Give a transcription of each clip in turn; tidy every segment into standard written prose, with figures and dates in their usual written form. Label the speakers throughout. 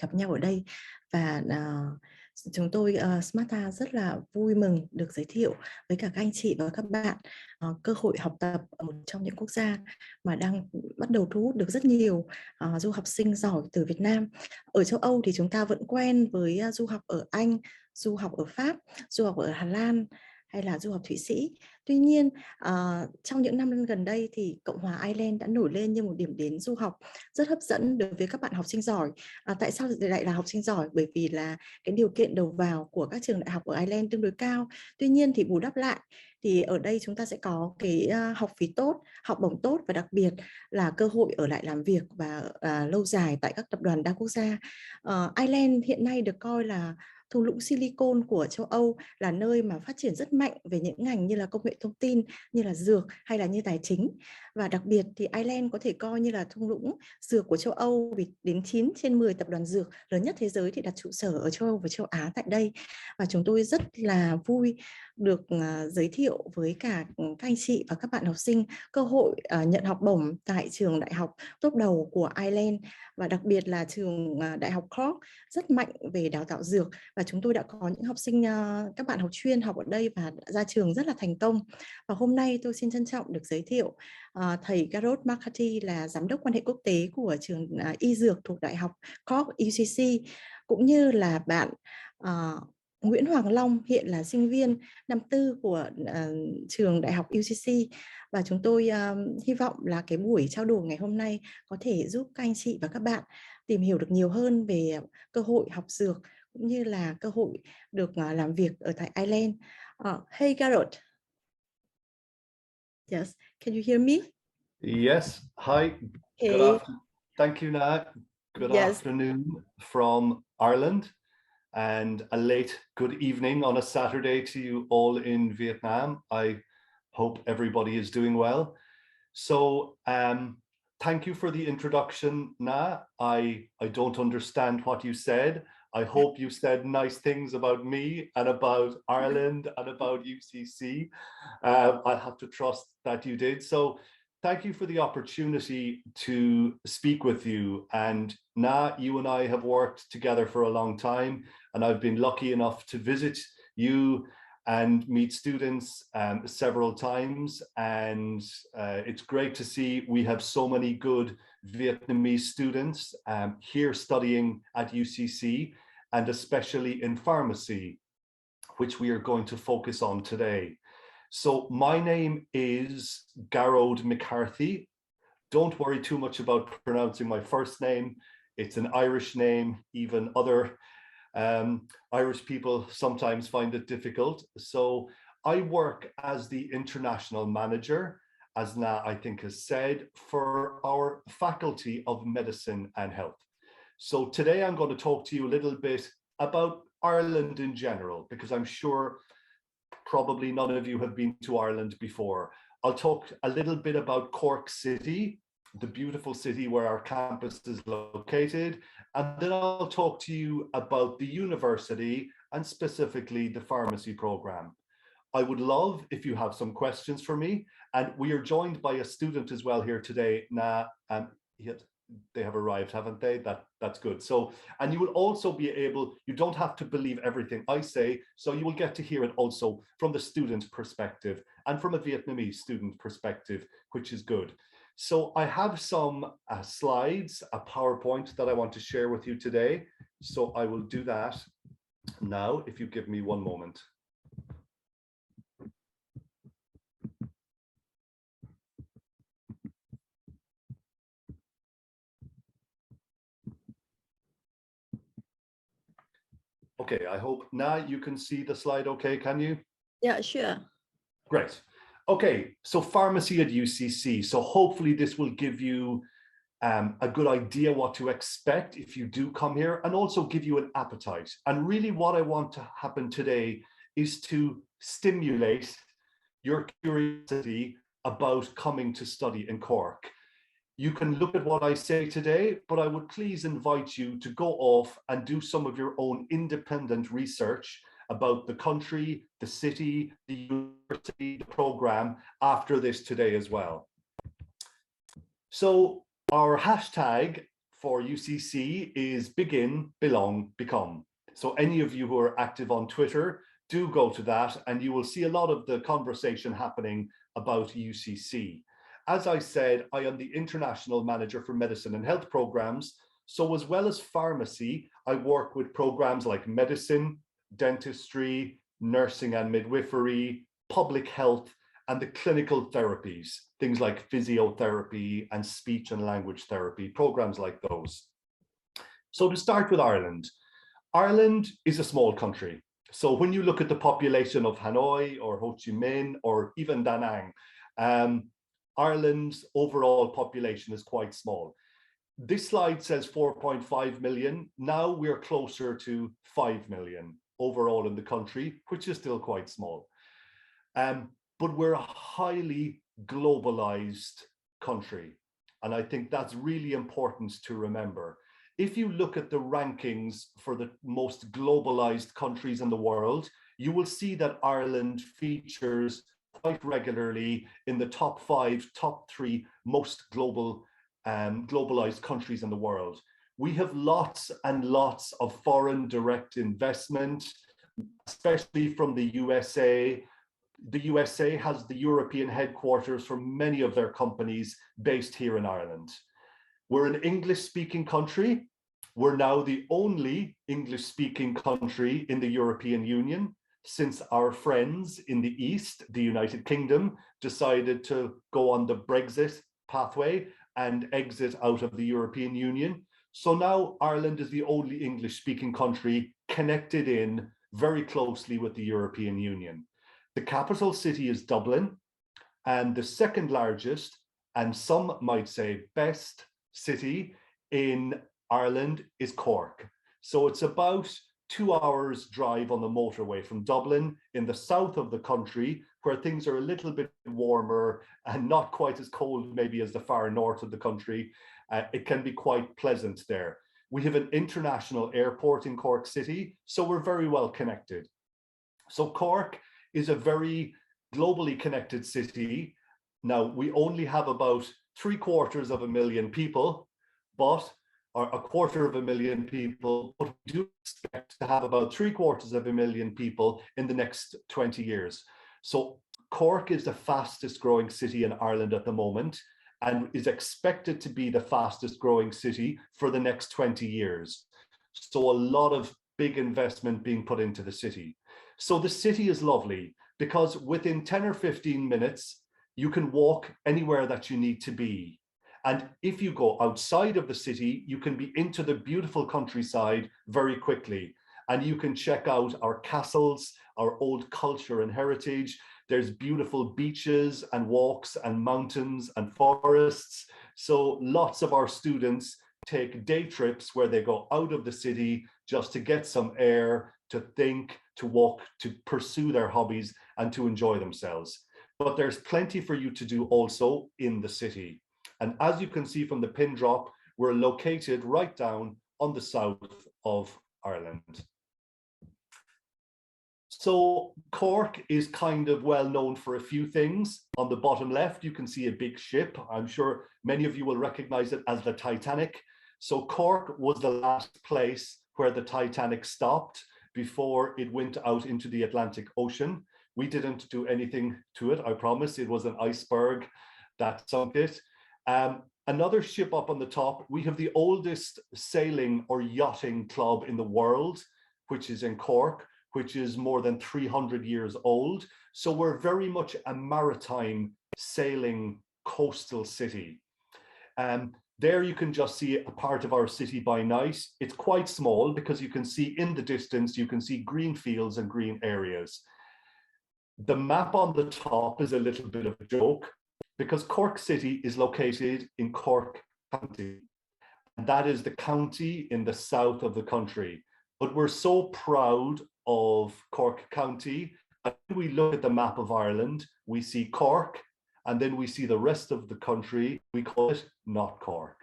Speaker 1: gặp nhau ở đây. Và chúng tôi Smarta rất là vui mừng được giới thiệu với cả các anh chị và các bạn cơ hội học tập ở một trong những quốc gia mà đang bắt đầu thu hút được rất nhiều du học sinh giỏi từ Việt Nam. Ở châu Âu thì chúng ta vẫn quen với du học ở Anh, du học ở Pháp, du học ở Hà Lan hay là du học Thụy Sĩ. Tuy nhiên, trong những năm gần đây thì Cộng hòa Ireland đã nổi lên như một điểm đến du học rất hấp dẫn đối với các bạn học sinh giỏi. Tại sao lại là học sinh giỏi? Bởi vì là cái điều kiện đầu vào của các trường đại học ở Ireland tương đối cao. Tuy nhiên thì bù đắp lại thì ở đây chúng ta sẽ có cái học phí tốt, học bổng tốt và đặc biệt là cơ hội ở lại làm việc và lâu dài tại các tập đoàn đa quốc gia. Ireland hiện nay được coi là thung lũng silicon của châu Âu, là nơi mà phát triển rất mạnh về những ngành như là công nghệ thông tin, như là dược hay là như tài chính. Và đặc biệt thì Ireland có thể coi như là thung lũng dược của châu Âu, vì đến 9 trên 10 tập đoàn dược lớn nhất thế giới thì đặt trụ sở ở châu Âu và châu Á tại đây. Và chúng tôi rất là vui được giới thiệu với cả các anh chị và các bạn học sinh cơ hội nhận học bổng tại trường đại học top đầu của Ireland, và đặc biệt là trường đại học Cork rất mạnh về đào tạo dược. Và chúng tôi đã có những học sinh, các bạn học chuyên học ở đây và đã ra trường rất là thành công. Và hôm nay tôi xin trân trọng được giới thiệu thầy 𝗪𝗪𝗧 là giám đốc quan hệ quốc tế của trường y dược thuộc đại học Cork UCC, cũng như là bạn Nguyễn Hoàng Long, hiện là sinh viên năm tư của trường đại học UCC. Và chúng tôi hy vọng là cái buổi trao đổi ngày hôm nay có thể giúp các anh chị và các bạn tìm hiểu được nhiều hơn về cơ hội học dược cũng như là cơ hội được làm việc ở tại Ireland. Hey Garrett. Yes, can you hear me?
Speaker 2: Yes, hi,
Speaker 1: Hey.
Speaker 2: good afternoon. Thank you, Na. Good afternoon from Ireland, and a late good evening on a Saturday to you all in Vietnam. I hope everybody is doing well. So thank you for the introduction, Na. I don't understand what you said. I hope you said nice things about me and about Ireland and about UCC. I'll have to trust that you did. So thank you for the opportunity to speak with you. And Na, you and I have worked together for a long time, and I've been lucky enough to visit you and meet students several times. And it's great to see we have so many good Vietnamese students here studying at UCC, and especially in pharmacy, which we are going to focus on today. So my name is Garrod McCarthy. Don't worry too much about pronouncing my first name. It's an Irish name. Even other Irish people sometimes find it difficult. So I work as the international manager, as Na I think has said, for our Faculty of Medicine and Health. So today I'm going to talk to you a little bit about Ireland in general, because I'm sure probably none of you have been to Ireland before. I'll talk a little bit about Cork City, the beautiful city where our campus is located, and then I'll talk to you about the university and specifically the pharmacy program. I would love if you have some questions for me, and we are joined by a student as well here today. They have arrived, haven't they? That's good. So, and you will also be able, you don't have to believe everything I say, so you will get to hear it also from the student perspective and from a Vietnamese student perspective, which is good. So I have some slides, a PowerPoint that I want to share with you today. So I will do that now, if you give me one moment. Okay, I hope now you can see the slide okay, can you?
Speaker 1: Yeah, sure.
Speaker 2: Great. Okay, so pharmacy at UCC. So hopefully this will give you a good idea what to expect if you do come here, and also give you an appetite. And really what I want to happen today is to stimulate your curiosity about coming to study in Cork. You can look at what I say today, but I would please invite you to go off and do some of your own independent research about the country, the city, the university, the program after this today as well. So our hashtag for UCC is begin, belong, become. So any of you who are active on Twitter, do go to that and you will see a lot of the conversation happening about UCC. As I said, I am the International Manager for Medicine and Health Programs. So as well as pharmacy, I work with programs like medicine, dentistry, nursing and midwifery, public health, and the clinical therapies, things like physiotherapy and speech and language therapy, programs like those. So to start with Ireland, Ireland is a small country. So when you look at the population of Hanoi or Ho Chi Minh or even Da Nang, Ireland's overall population is quite small. This slide says 4.5 million. Now we're closer to 5 million overall in the country, which is still quite small. But we're a highly globalized country. And I think that's really important to remember. If you look at the rankings for the most globalized countries in the world, you will see that Ireland features quite regularly in the top 5, top 3 most globalized countries in the world. We have lots and lots of foreign direct investment, especially from the USA. The USA has the European headquarters for many of their companies based here in Ireland. We're an English-speaking country. We're now the only English-speaking country in the European Union since our friends in the East, the United Kingdom, decided to go on the Brexit pathway and exit out of the European Union. So now Ireland is the only English-speaking country connected in very closely with the European Union. The capital city is Dublin, and the second largest, and some might say best, city in Ireland is Cork. So it's about 2 hours drive on the motorway from Dublin in the south of the country, where things are a little bit warmer and not quite as cold maybe as the far north of the country. It can be quite pleasant there. We have an international airport in Cork City, so we're very well connected. So Cork is a very globally connected city. Now, we only have about 750,000 people, but or 250,000 people, but we do expect to have about 750,000 people in the next 20 years. So Cork is the fastest growing city in Ireland at the moment and is expected to be the fastest growing city for the next 20 years. So a lot of big investment being put into the city. So the city is lovely because within 10 or 15 minutes, you can walk anywhere that you need to be. And if you go outside of the city, you can be into the beautiful countryside very quickly. And you can check out our castles, our old culture and heritage. There's beautiful beaches and walks and mountains and forests. So lots of our students take day trips where they go out of the city just to get some air, to think, to walk, to pursue their hobbies and to enjoy themselves. But there's plenty for you to do also in the city. And as you can see from the pin drop, we're located right down on the south of Ireland. So Cork is kind of well known for a few things. On the bottom left, you can see a big ship. I'm sure many of you will recognize it as the Titanic. So Cork was the last place where the Titanic stopped before it went out into the Atlantic Ocean. We didn't do anything to it, I promise. It was an iceberg that sunk it. Another ship up on the top, we have the oldest sailing or yachting club in the world, which is in Cork, which is more than 300 years old. So we're very much a maritime sailing coastal city. There you can just see a part of our city by night. It's quite small because you can see in the distance, you can see green fields and green areas. The map on the top is a little bit of a joke because Cork City is located in Cork County. And that is the county in the south of the country. But we're so proud of Cork County. When we look at the map of Ireland, we see Cork, and then we see the rest of the country. We call it not Cork.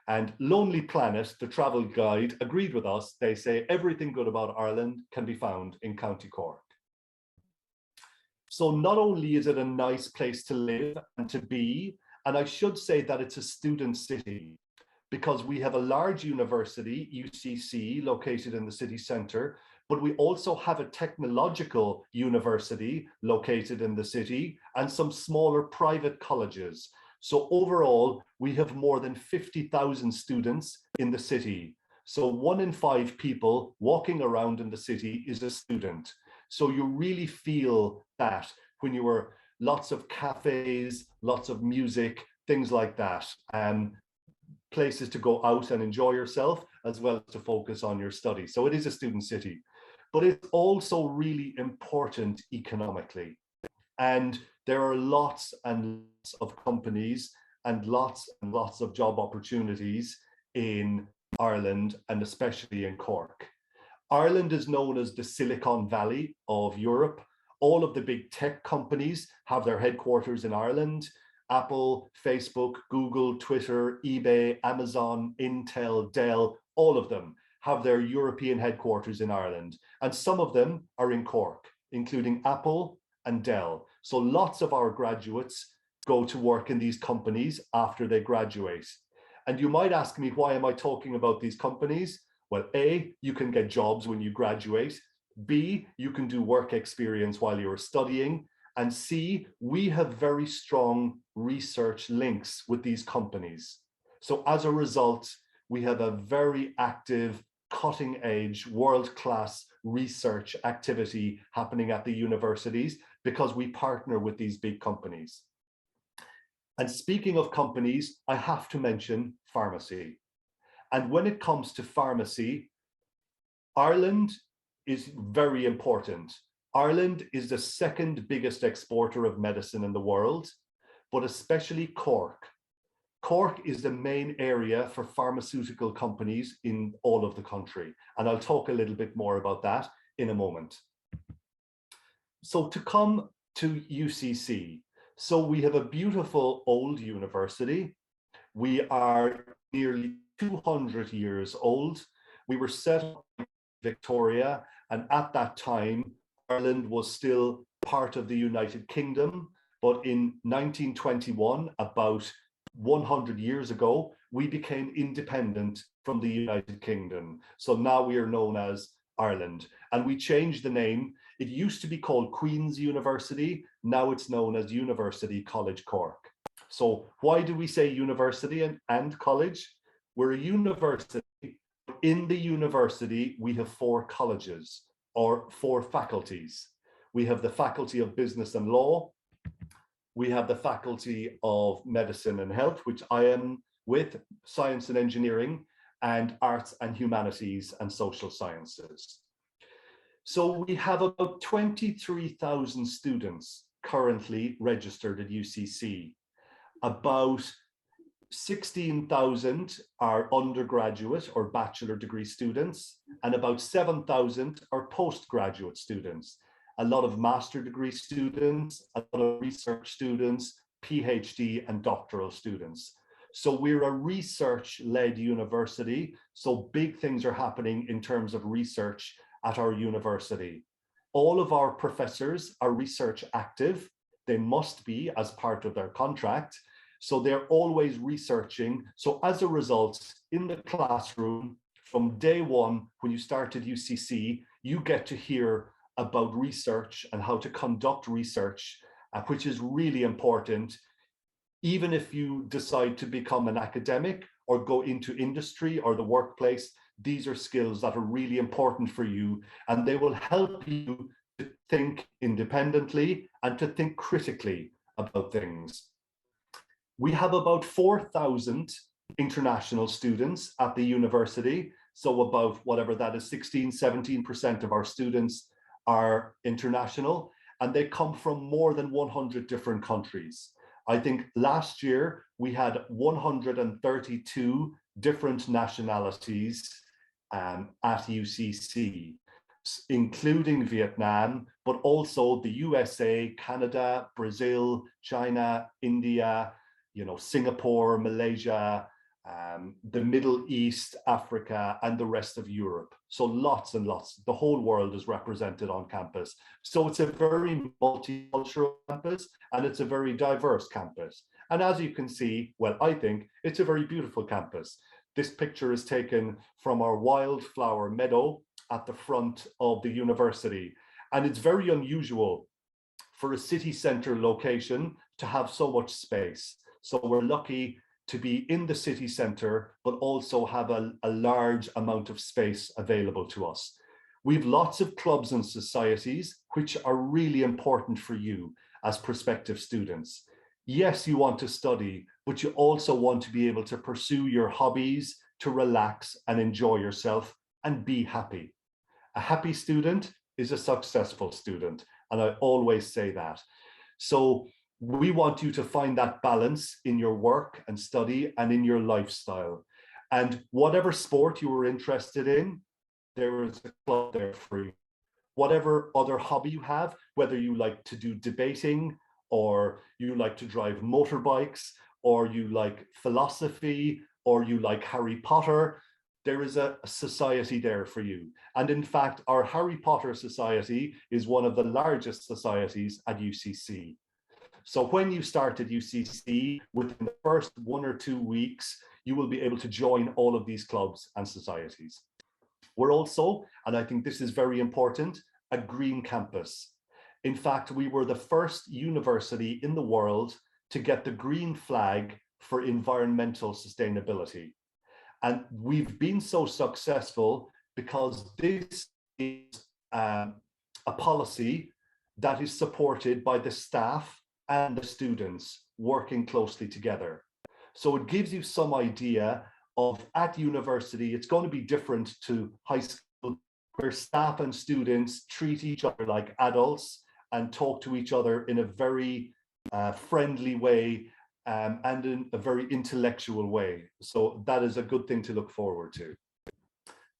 Speaker 2: And Lonely Planet, the travel guide, agreed with us. They say everything good about Ireland can be found in County Cork. So not only is it a nice place to live and to be, and I should say that it's a student city, because we have a large university, UCC, located in the city centre, but we also have a technological university located in the city and some smaller private colleges. So overall, we have more than 50,000 students in the city. So 1 in 5 people walking around in the city is a student. So you really feel that when you were lots of cafes, lots of music, things like that, places to go out and enjoy yourself, as well as to focus on your studies. So it is a student city, but it's also really important economically. And there are lots and lots of companies and lots of job opportunities in Ireland, and especially in Cork. Ireland is known as the Silicon Valley of Europe. All of the big tech companies have their headquarters in Ireland. Apple, Facebook, Google, Twitter, eBay, Amazon, Intel, Dell, all of them have their European headquarters in Ireland. And some of them are in Cork, including Apple and Dell. So lots of our graduates go to work in these companies after they graduate. And you might ask me, why am I talking about these companies? Well, A, you can get jobs when you graduate. B, you can do work experience while you're studying. And C, we have very strong research links with these companies. So as a result, we have a very active, cutting edge, world-class research activity happening at the universities because we partner with these big companies. And speaking of companies, I have to mention pharmacy. And when it comes to pharmacy, Ireland is very important. Ireland is the second biggest exporter of medicine in the world, but especially Cork. Cork is the main area for pharmaceutical companies in all of the country. And I'll talk a little bit more about that in a moment. So to come to UCC, so we have a beautiful old university. We are nearly 200 years old. We were set up in Victoria, and at that time, Ireland was still part of the United Kingdom. But in 1921, about 100 years ago, we became independent from the United Kingdom. So now we are known as Ireland, and we changed the name. It used to be called Queen's University. Now it's known as University College Cork. So why do we say university and college? We're a university. In the university, we have 4 colleges or 4 faculties. We have the Faculty of Business and Law. We have the Faculty of Medicine and Health, which I am with, Science and Engineering, and Arts and Humanities and Social Sciences. So we have about 23,000 students currently registered at UCC. About 16,000 are undergraduate or bachelor degree students, and about 7,000 are postgraduate students. A lot of master degree students, a lot of research students, PhD and doctoral students. So we're a research-led university, so big things are happening in terms of research at our university. All of our professors are research active. They must be as part of their contract. So they're always researching. So as a result, in the classroom, from day one, when you start at UCC, you get to hear about research and how to conduct research, which is really important. Even if you decide to become an academic or go into industry or the workplace, these are skills that are really important for you, and they will help you to think independently and to think critically about things. We have about 4,000 international students at the university. So about whatever that is, 16–17% of our students are international, and they come from more than 100 different countries. I think last year we had 132 different nationalities at UCC, including Vietnam, but also the USA, Canada, Brazil, China, India, Singapore, Malaysia, the Middle East, Africa, and the rest of Europe. So lots and lots, the whole world is represented on campus. So it's a very multicultural campus, and it's a very diverse campus. And as you can see, well, I think it's a very beautiful campus. This picture is taken from our wildflower meadow at the front of the university. And it's very unusual for a city centre location to have so much space. So we're lucky to be in the city centre, but also have a large amount of space available to us. We've lots of clubs and societies which are really important for you as prospective students. Yes, you want to study, but you also want to be able to pursue your hobbies, to relax and enjoy yourself and be happy. A happy student is a successful student, and I always say that. So we want you to find that balance in your work and study and in your lifestyle. And whatever sport you were interested in, there is a club there for you. Whatever other hobby you have, whether you like to do debating, or you like to drive motorbikes, or you like philosophy, or you like Harry Potter, there is a society there for you. And in fact, our Harry Potter Society is one of the largest societies at UCC. So when you start at UCC, within the first 1 or 2 weeks, you will be able to join all of these clubs and societies. We're also, and I think this is very important, a green campus. In fact, we were the first university in the world to get the green flag for environmental sustainability. And we've been so successful because this is a policy that is supported by the staff and the students working closely together. So it gives you some idea of, at university, it's going to be different to high school, where staff and students treat each other like adults and talk to each other in a very friendly way, and in a very intellectual way. So that is a good thing to look forward to.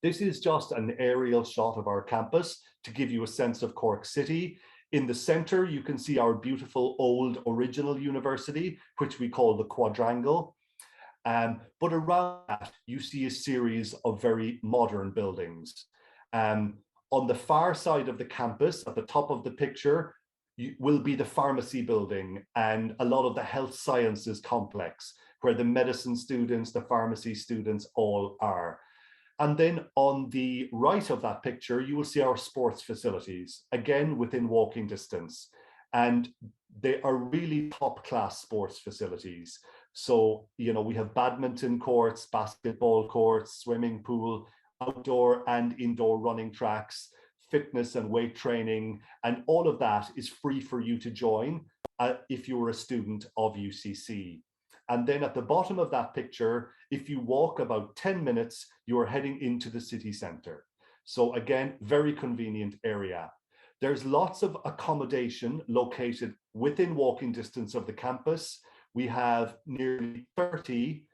Speaker 2: This is just an aerial shot of our campus to give you a sense of Cork City. In the center, you can see our beautiful old original university, which we call the quadrangle. But around that, you see a series of very modern buildings. On the far side of the campus, at the top of the picture, will be the pharmacy building and a lot of the health sciences complex, where the medicine students, the pharmacy students all are. And then on the right of that picture, you will see our sports facilities, again within walking distance. And they are really top-class sports facilities. So, you know, we have badminton courts, basketball courts, swimming pool, outdoor and indoor running tracks, fitness and weight training, and all of that is free for you to join if you were a student of UCC. And then at the bottom of that picture, if you walk about 10 minutes, you are heading into the city centre. So again, very convenient area. There's lots of accommodation located within walking distance of the campus. We have nearly 30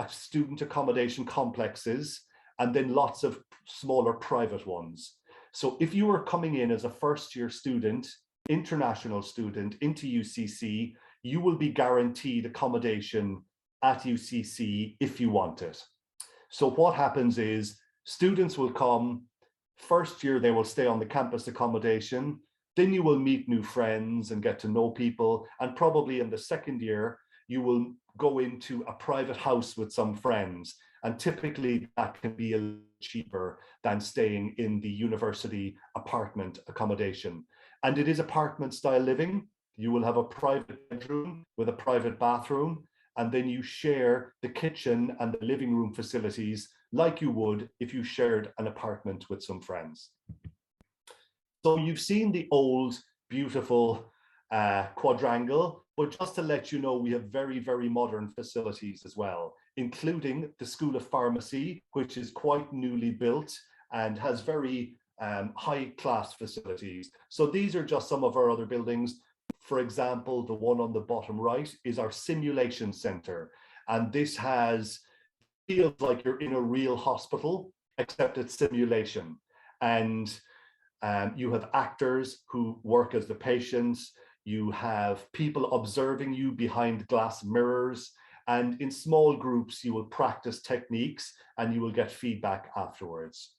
Speaker 2: student accommodation complexes, and then lots of smaller private ones. So if you are coming in as a first-year student, international student into UCC, you will be guaranteed accommodation at UCC if you want it. So what happens is students will come, first year they will stay on the campus accommodation, then you will meet new friends and get to know people, and probably in the second year, you will go into a private house with some friends. And typically that can be a little cheaper than staying in the university apartment accommodation. And it is apartment style living. You will have a private bedroom with a private bathroom, and then you share the kitchen and the living room facilities like you would if you shared an apartment with some friends. So you've seen the old, beautiful quadrangle, but just to let you know, we have very, very modern facilities as well, including the School of Pharmacy, which is quite newly built and has very high-class facilities. So these are just some of our other buildings. For example, the one on the bottom right is our simulation center. And this feels like you're in a real hospital, except it's simulation. And you have actors who work as the patients. You have people observing you behind glass mirrors. And in small groups, you will practice techniques and you will get feedback afterwards.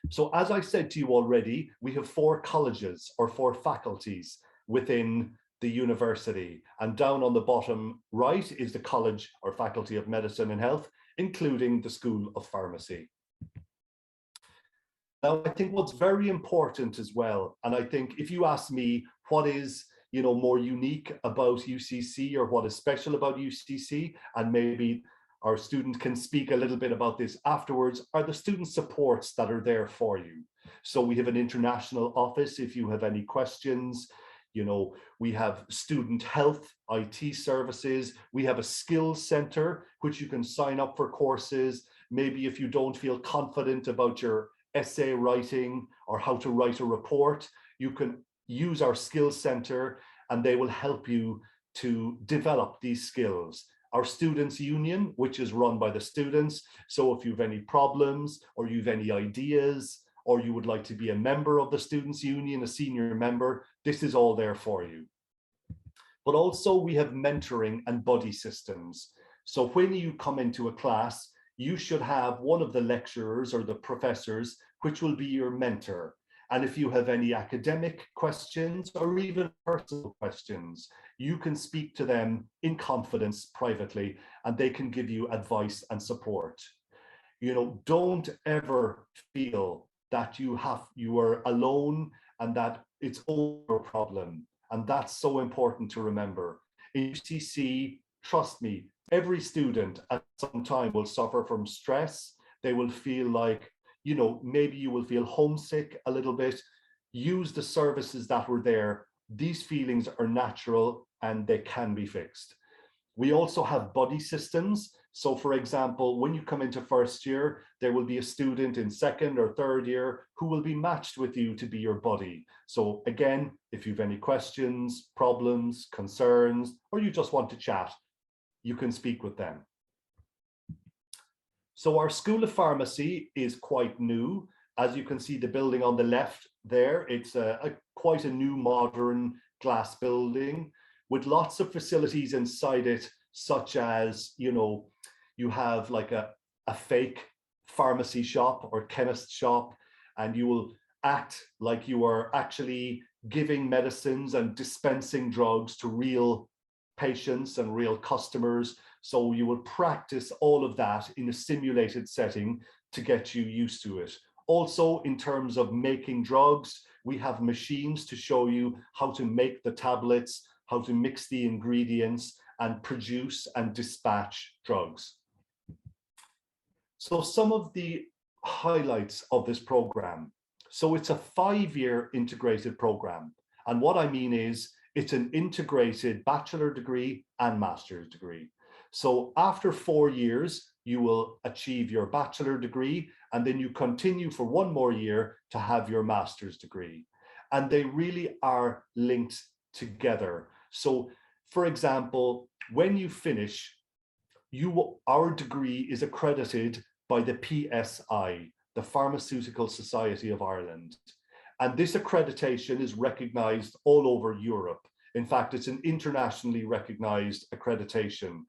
Speaker 2: So as I said to you already, we have 4 colleges or 4 faculties within the university. And down on the bottom right is the College or Faculty of Medicine and Health. including the School of Pharmacy. Now, I think what's very important as well, and I think if you ask me what is, you know, more unique about UCC or what is special about UCC, and maybe our student can speak a little bit about this afterwards, are the student supports that are there for you. So we have an international office if you have any questions. You know, we have student health, IT services. We have a skills center, which you can sign up for courses. Maybe if you don't feel confident about your essay writing or how to write a report, you can use our skills center and they will help you to develop these skills. Our students union, which is run by the students. So if you have any problems or you have any ideas, or you would like to be a member of the students union, a senior member, this is all there for you. But also we have mentoring and buddy systems. So when you come into a class, you should have one of the lecturers or the professors, which will be your mentor. And if you have any academic questions or even personal questions, you can speak to them in confidence privately, and they can give you advice and support. You know, don't ever feel that you are alone and that it's all your problem. And that's so important to remember. In UCC, trust me, every student at some time will suffer from stress. They will feel like, you know, maybe you will feel homesick a little bit. Use the services that were there. These feelings are natural and they can be fixed. We also have buddy systems. So for example, when you come into first year, there will be a student in second or third year who will be matched with you to be your buddy. So again, if you have any questions, problems, concerns, or you just want to chat, you can speak with them. So our School of Pharmacy is quite new. As you can see the building on the left there, it's quite a new modern glass building with lots of facilities inside it, such as, you know, you have like a fake pharmacy shop or chemist shop, and you will act like you are actually giving medicines and dispensing drugs to real patients and real customers. So you will practice all of that in a simulated setting to get you used to it. Also, in terms of making drugs, we have machines to show you how to make the tablets, how to mix the ingredients and produce and dispatch drugs. So some of the highlights of this program. So it's a 5-year integrated program. And what I mean is it's an integrated bachelor degree and master's degree. So after 4 years, you will achieve your bachelor degree, and then you continue for 1 more year to have your master's degree. And they really are linked together. So for example, when you finish, our degree is accredited by the PSI, the Pharmaceutical Society of Ireland. And this accreditation is recognized all over Europe. In fact, it's an internationally recognized accreditation.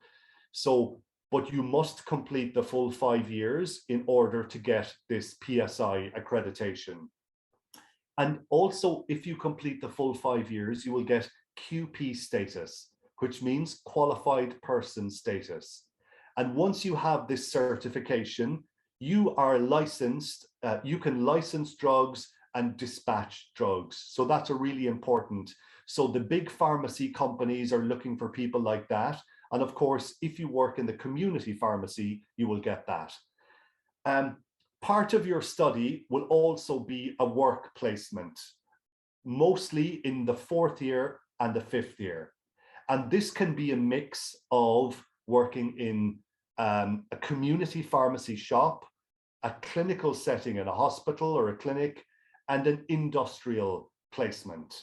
Speaker 2: So, but you must complete the full 5 years in order to get this PSI accreditation. And also, if you complete the full 5 years, you will get QP status, which means qualified person status. And once you have this certification, you are licensed, you can license drugs and dispatch drugs. So that's a really important. So the big pharmacy companies are looking for people like that. And of course, if you work in the community pharmacy, you will get that. Part of your study will also be a work placement, mostly in the 4th year and the 5th year. And this can be a mix of working in a community pharmacy shop, a clinical setting in a hospital or a clinic, and an industrial placement.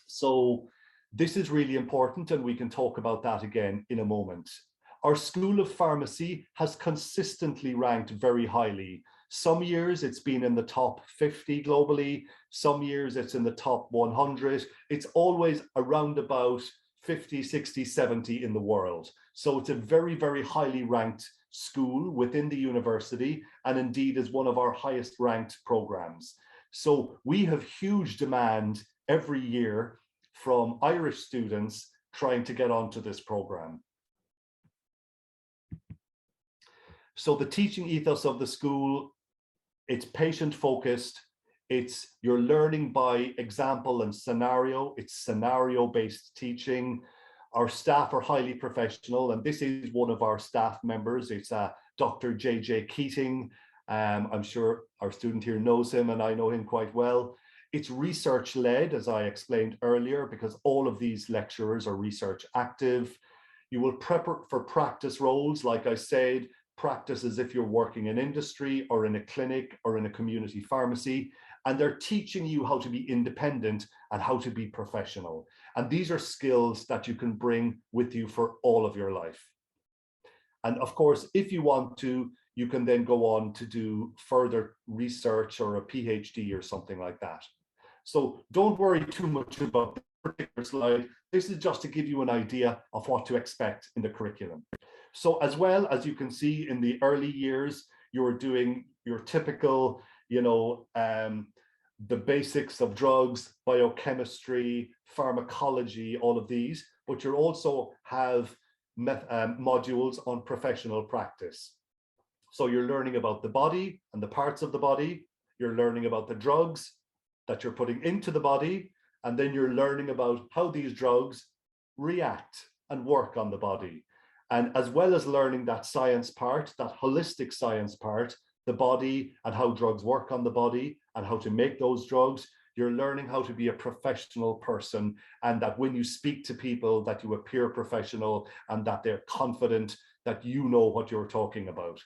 Speaker 2: So this is really important, and we can talk about that again in a moment. Our School of Pharmacy has consistently ranked very highly. Some years it's been in the top 50 globally, some years it's in the top 100. It's always around about 50, 60, 70 in the world. So it's a very, very highly ranked school within the university, and indeed is one of our highest ranked programs. So we have huge demand every year from Irish students trying to get onto this program. So the teaching ethos of the school, it's patient focused, you're learning by example and scenario, it's scenario-based teaching. Our staff are highly professional, and this is one of our staff members. It's Dr. J.J. Keating. I'm sure our student here knows him, and I know him quite well. It's research-led, as I explained earlier, because all of these lecturers are research active. You will prep for practice roles, like I said, practice as if you're working in industry or in a clinic or in a community pharmacy, and they're teaching you how to be independent and how to be professional. And these are skills that you can bring with you for all of your life. And of course, if you want to, you can then go on to do further research or a PhD or something like that. So don't worry too much about the particular slide. This is just to give you an idea of what to expect in the curriculum. So as well, as you can see, in the early years, you're doing your typical, the basics of drugs, biochemistry, pharmacology, all of these, but you also have modules on professional practice. So you're learning about the body and the parts of the body, you're learning about the drugs that you're putting into the body, and then you're learning about how these drugs react and work on the body. And as well as learning that science part, that holistic science part, the body and how drugs work on the body and how to make those drugs, you're learning how to be a professional person, and that when you speak to people that you appear professional and that they're confident that you know what you're talking about.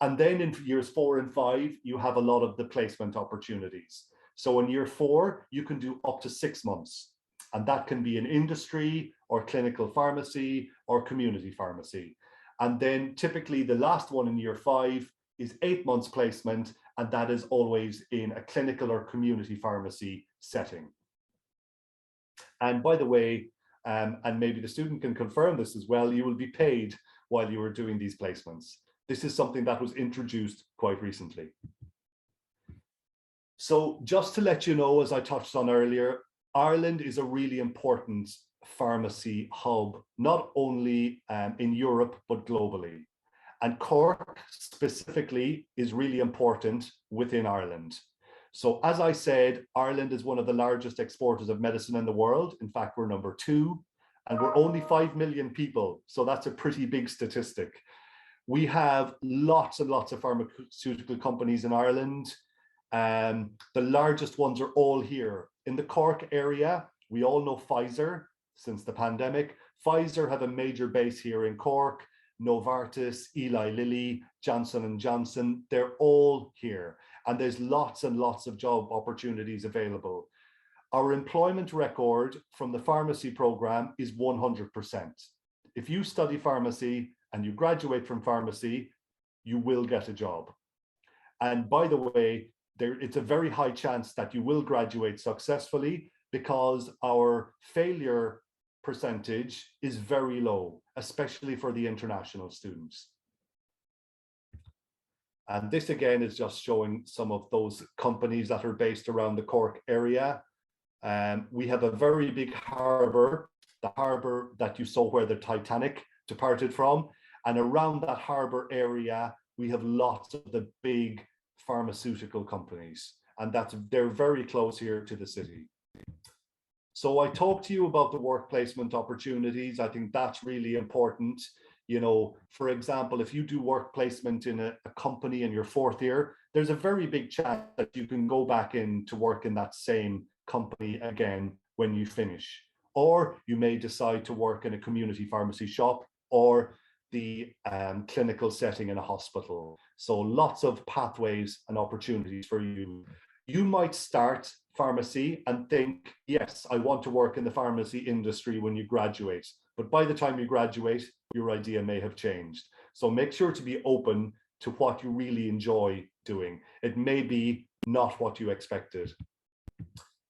Speaker 2: And then in years 4 and 5, you have a lot of the placement opportunities. So in year 4, you can do up to 6 months, and that can be in industry or clinical pharmacy or community pharmacy. And then typically the last one in year 5 is 8 months placement, and that is always in a clinical or community pharmacy setting. And by the way, and maybe the student can confirm this as well, you will be paid while you are doing these placements. This is something that was introduced quite recently. So just to let you know, as I touched on earlier, Ireland is a really important pharmacy hub, not only in Europe, but globally. And Cork specifically is really important within Ireland. So as I said, Ireland is one of the largest exporters of medicine in the world. In fact, we're number 2, and we're only 5 million people. So that's a pretty big statistic. We have lots and lots of pharmaceutical companies in Ireland. The largest ones are all here. In the Cork area, we all know Pfizer since the pandemic. Pfizer have a major base here in Cork. Novartis, Eli Lilly, Johnson & Johnson, they're all here. And there's lots and lots of job opportunities available. Our employment record from the pharmacy program is 100%. If you study pharmacy and you graduate from pharmacy, you will get a job. And by the way, it's a very high chance that you will graduate successfully, because our failure percentage is very low, especially for the international students. And this again is just showing some of those companies that are based around the Cork area. We have a very big harbour, the harbour that you saw where the Titanic departed from. And around that harbour area, we have lots of the big pharmaceutical companies, and they're very close here to the city. So I talked to you about the work placement opportunities. I think that's really important. For example, if you do work placement in a company in your 4th year, there's a very big chance that you can go back in to work in that same company again when you finish. Or you may decide to work in a community pharmacy shop or the clinical setting in a hospital. So lots of pathways and opportunities for you. You might start pharmacy and think, yes, I want to work in the pharmacy industry when you graduate. But by the time you graduate, your idea may have changed. So make sure to be open to what you really enjoy doing. It may be not what you expected.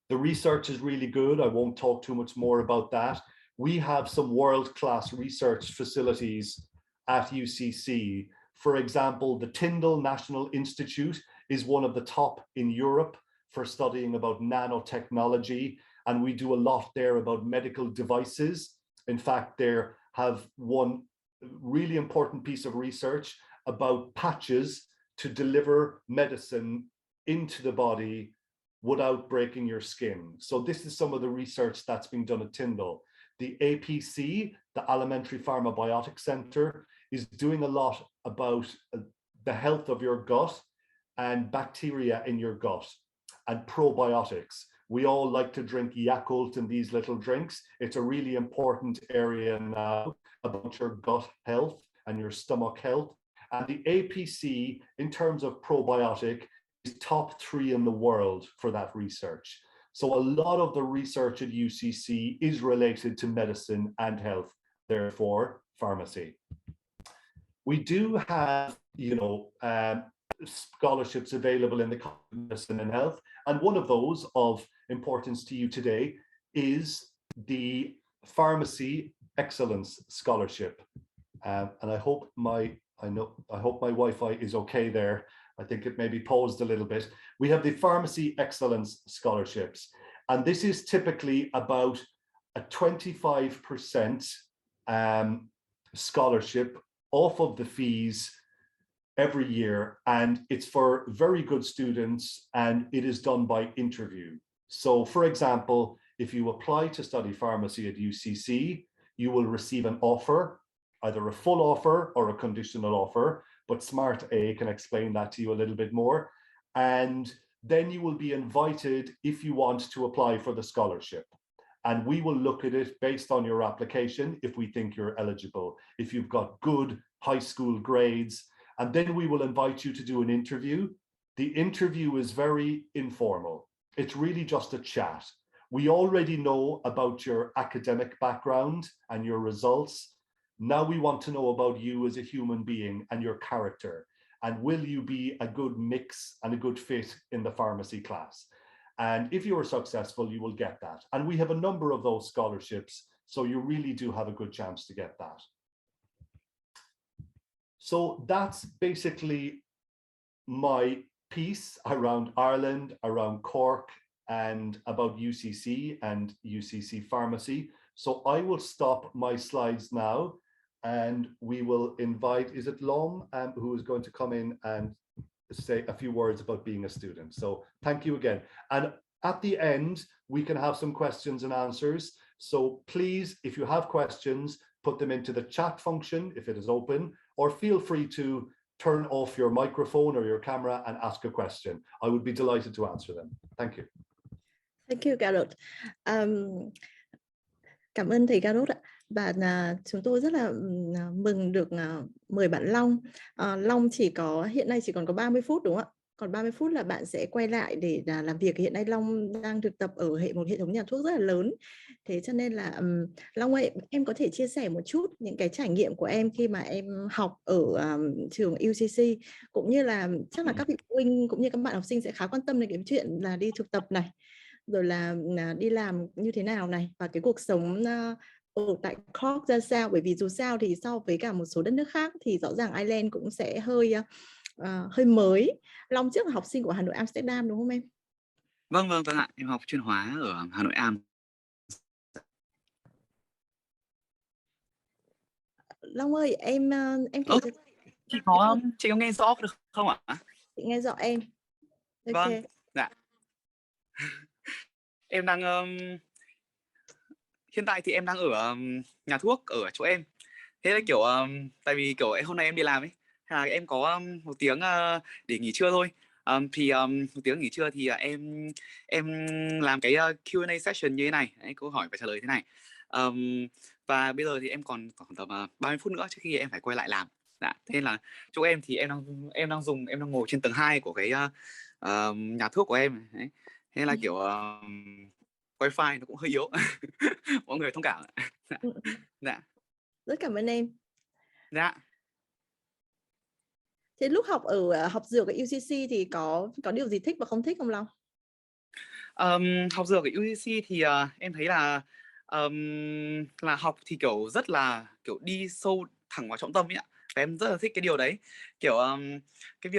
Speaker 2: The research is really good. I won't talk too much more about that. We have some world-class research facilities at UCC. For example, the Tyndall National Institute is one of the top in Europe for studying about nanotechnology, and we do a lot there about medical devices. In fact, they have one really important piece of research about patches to deliver medicine into the body without breaking your skin. So this is some of the research that's being done at Tyndall. The APC, the Alimentary Pharmabiotic Center, is doing a lot about the health of your gut and bacteria in your gut and probiotics. We all like to drink Yakult and these little drinks. It's a really important area now about your gut health and your stomach health. And the APC, in terms of probiotic, is top 3 in the world for that research. So a lot of the research at UCC is related to medicine and health, therefore pharmacy. We do have, scholarships available in the medicine and health, and one of those of importance to you today is the Pharmacy Excellence Scholarship. And I hope my Wi-Fi is okay there. I think it may be paused a little bit. We have the Pharmacy Excellence Scholarships, and this is typically about a 25% scholarship off of the fees every year, and it's for very good students, and it is done by interview. So for example, if you apply to study pharmacy at UCC, you will receive an offer, either a full offer or a conditional offer, but Smart A can explain that to you a little bit more. And then you will be invited if you want to apply for the scholarship. And we will look at it based on your application if we think you're eligible, if you've got good high school grades, and then we will invite you to do an interview. The interview is very informal. It's really just a chat. We already know about your academic background and your results. Now we want to know about you as a human being and your character. And will you be a good mix and a good fit in the pharmacy class? And if you are successful, you will get that. And we have a number of those scholarships, so you really do have a good chance to get that. So that's basically my piece around Ireland, around Cork, and about UCC and UCC pharmacy. So I will stop my slides now, and we will invite, is it Lom, who is going to come in and say a few words about being a student. So thank you again. And at the end, we can have some questions and answers. So please, if you have questions, put them into the chat function if it is open, or feel free to turn off your microphone or your camera and ask a question. I would be delighted to answer them. Thank you.
Speaker 1: Thank you, Garrett. Cảm ơn thầy Garrett ạ. Và chúng tôi rất là mừng được mời bạn Long. Long hiện nay chỉ còn có 30 phút đúng không ạ? Còn 30 phút là bạn sẽ quay lại để làm việc. Hiện nay Long đang thực tập ở một hệ thống nhà thuốc rất là lớn. Thế cho nên là Long ơi, em có thể chia sẻ một chút những cái trải nghiệm của em khi mà em học ở trường UCC, cũng như là chắc là các vị phụ huynh cũng như các bạn học sinh sẽ khá quan tâm đến cái chuyện là đi thực tập này, rồi là đi làm như thế nào này, và cái cuộc sống ở tại Cork ra sao. Bởi vì dù sao thì so với cả một số đất nước khác thì rõ ràng Ireland cũng sẽ hơi mới. Long trước là học sinh của Hà Nội Amsterdam đúng không em?
Speaker 3: Vâng ạ, em học chuyên hóa ở Hà Nội Am.
Speaker 1: Long ơi, em kể cho
Speaker 3: chị có nghe rõ được không ạ?
Speaker 1: Chị nghe rõ em. Okay.
Speaker 3: Vâng, dạ. Em đang hiện tại thì em đang ở nhà thuốc ở chỗ em. Thế là kiểu tại vì kiểu hôm nay em đi làm ấy, là em có một tiếng để nghỉ trưa thôi. Một tiếng nghỉ trưa thì em làm cái Q&A session như thế này, câu hỏi và trả lời thế này. Và bây giờ thì em còn tầm 30 phút nữa trước khi em phải quay lại làm. Dạ, thế là chỗ em thì em đang ngồi trên tầng 2 của cái nhà thuốc của em. Đấy. Thế là kiểu wifi nó cũng hơi yếu. Mọi người thông cảm. Dạ.
Speaker 1: Rất cảm ơn em.
Speaker 3: Dạ.
Speaker 1: Thế lúc học dược ở UCC thì có điều gì thích và không thích không Long?
Speaker 3: Học dược ở UCC thì em thấy là học thì kiểu rất là kiểu đi sâu thẳng vào trọng tâm ấy ạ. Và em rất là thích cái điều đấy. Kiểu cái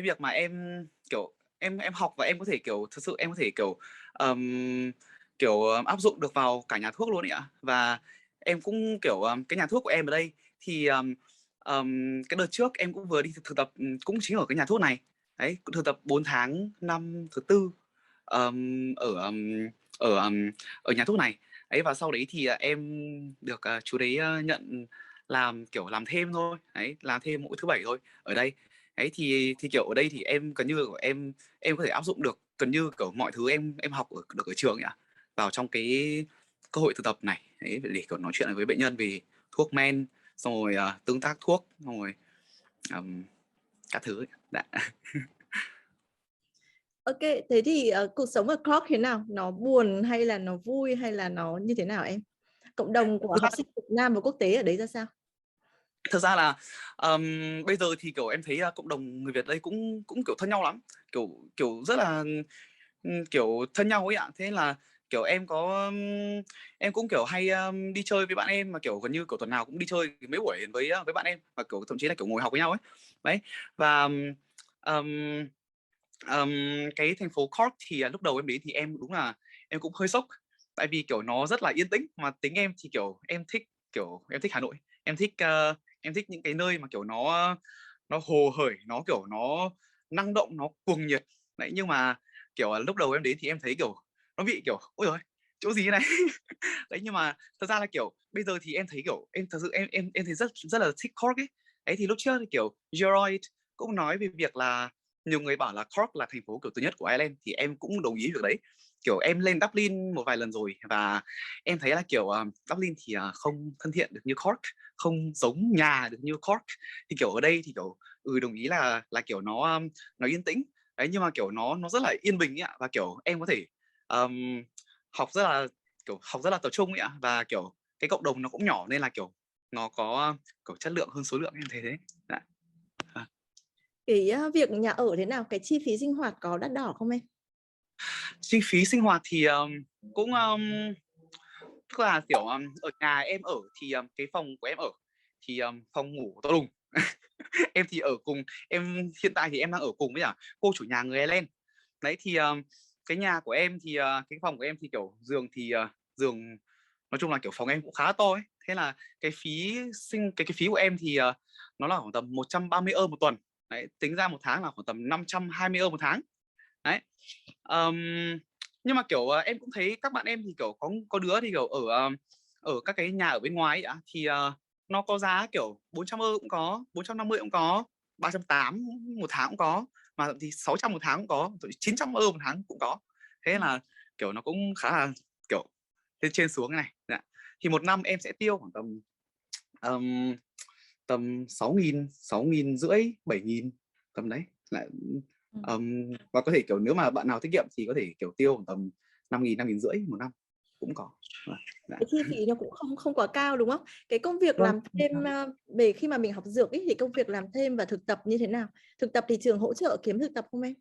Speaker 3: việc mà em kiểu em học và em có thể kiểu thực sự em có thể kiểu áp dụng được vào cả nhà thuốc luôn ấy ạ. Và em cũng kiểu cái nhà thuốc của em ở đây thì cái đợt trước em cũng vừa đi thực tập cũng chính ở cái nhà thuốc này đấy, thực tập 4 tháng năm thứ tư ở nhà thuốc này ấy, và sau đấy thì em được chú đấy nhận làm kiểu làm thêm thôi đấy, làm thêm mỗi thứ bảy thôi ở đây ấy. Thì kiểu ở đây thì em gần như em có thể áp dụng được gần như kiểu mọi thứ em học được ở trường ấy ạ, vào trong cái cơ hội thực tập này đấy, để kiểu nói chuyện với bệnh nhân về thuốc men, xong rồi tương tác thuốc, xong rồi các thứ ấy. Đã.
Speaker 1: Ok, thế thì cuộc sống ở Cork thế nào? Nó buồn hay là nó vui hay là nó như thế nào em? Cộng đồng của học sinh Việt Nam và quốc tế ở đấy ra sao?
Speaker 3: Thật ra là bây giờ thì kiểu em thấy cộng đồng người Việt đây cũng kiểu thân nhau lắm, kiểu rất là kiểu thân nhau ấy ạ. Thế là kiểu em cũng kiểu hay đi chơi với bạn em, mà kiểu gần như kiểu tuần nào cũng đi chơi mấy buổi với bạn em, và kiểu thậm chí là kiểu ngồi học với nhau ấy đấy. Và cái thành phố Cork thì lúc đầu em đến thì em đúng là em cũng hơi sốc, tại vì kiểu nó rất là yên tĩnh, mà tính em thì kiểu em thích Hà Nội, em thích những cái nơi mà kiểu nó hồ hởi, nó kiểu nó năng động, nó cuồng nhiệt đấy. Nhưng mà kiểu lúc đầu em đến thì em thấy kiểu nó bị kiểu ôi rồi chỗ gì này đấy. Nhưng mà thật ra là kiểu bây giờ thì em thấy kiểu em thật sự em thấy rất là thích Cork ấy. Đấy thì lúc trước thì kiểu Gerard cũng nói về việc là nhiều người bảo là Cork là thành phố kiểu thứ nhất của Ireland, thì em cũng đồng ý việc đấy. Kiểu em lên Dublin một vài lần rồi và em thấy là kiểu Dublin thì không thân thiện được như Cork, không giống nhà được như Cork. Thì kiểu ở đây thì kiểu đồng ý là kiểu nó yên tĩnh đấy, nhưng mà kiểu nó rất là yên bình ấy ạ. Và kiểu em có thể um, học rất là tập trung ấy ạ, và kiểu cái cộng đồng nó cũng nhỏ nên là kiểu nó có kiểu chất lượng hơn số lượng, em thấy thế. Dạ.
Speaker 1: Cái việc nhà ở thế nào? Cái chi phí sinh hoạt có đắt đỏ không em?
Speaker 3: Chi phí sinh hoạt thì cũng tức là kiểu ở nhà em ở thì cái phòng của em ở thì phòng ngủ to đùng. Em thì ở cùng, em hiện tại thì em đang ở cùng với cô chủ nhà người Ireland đấy. Thì cái nhà của em thì cái phòng của em thì kiểu giường nói chung là kiểu phòng em cũng khá là to ấy. Thế là cái phí của em thì nó là khoảng tầm 130 euro một tuần đấy, tính ra một tháng là khoảng tầm 520 euro một tháng đấy. Nhưng mà kiểu em cũng thấy các bạn em thì kiểu có đứa thì kiểu ở các cái nhà ở bên ngoài ấy ạ, thì nó có giá kiểu 400 euro cũng có, 450 cũng có, 380 một tháng cũng có, mà thậm chí 600 một tháng cũng có, 900 euro một tháng cũng có. Thế là kiểu nó cũng khá là kiểu lên trên xuống này. Dạ. Thì một năm em sẽ tiêu khoảng tầm 6.000 rưỡi 7.000 tầm đấy lại. Và có thể kiểu nếu mà bạn nào tiết kiệm thì có thể kiểu tiêu khoảng tầm 5.000 rưỡi một năm cũng có. Dạ.
Speaker 1: Cái chi phí nó cũng không quá cao đúng không? Cái công việc
Speaker 3: Vâng.
Speaker 1: làm thêm về khi mà mình học dược ấy, thì công việc làm thêm và thực tập như thế nào? Thực tập thì trường hỗ trợ kiếm thực tập không em?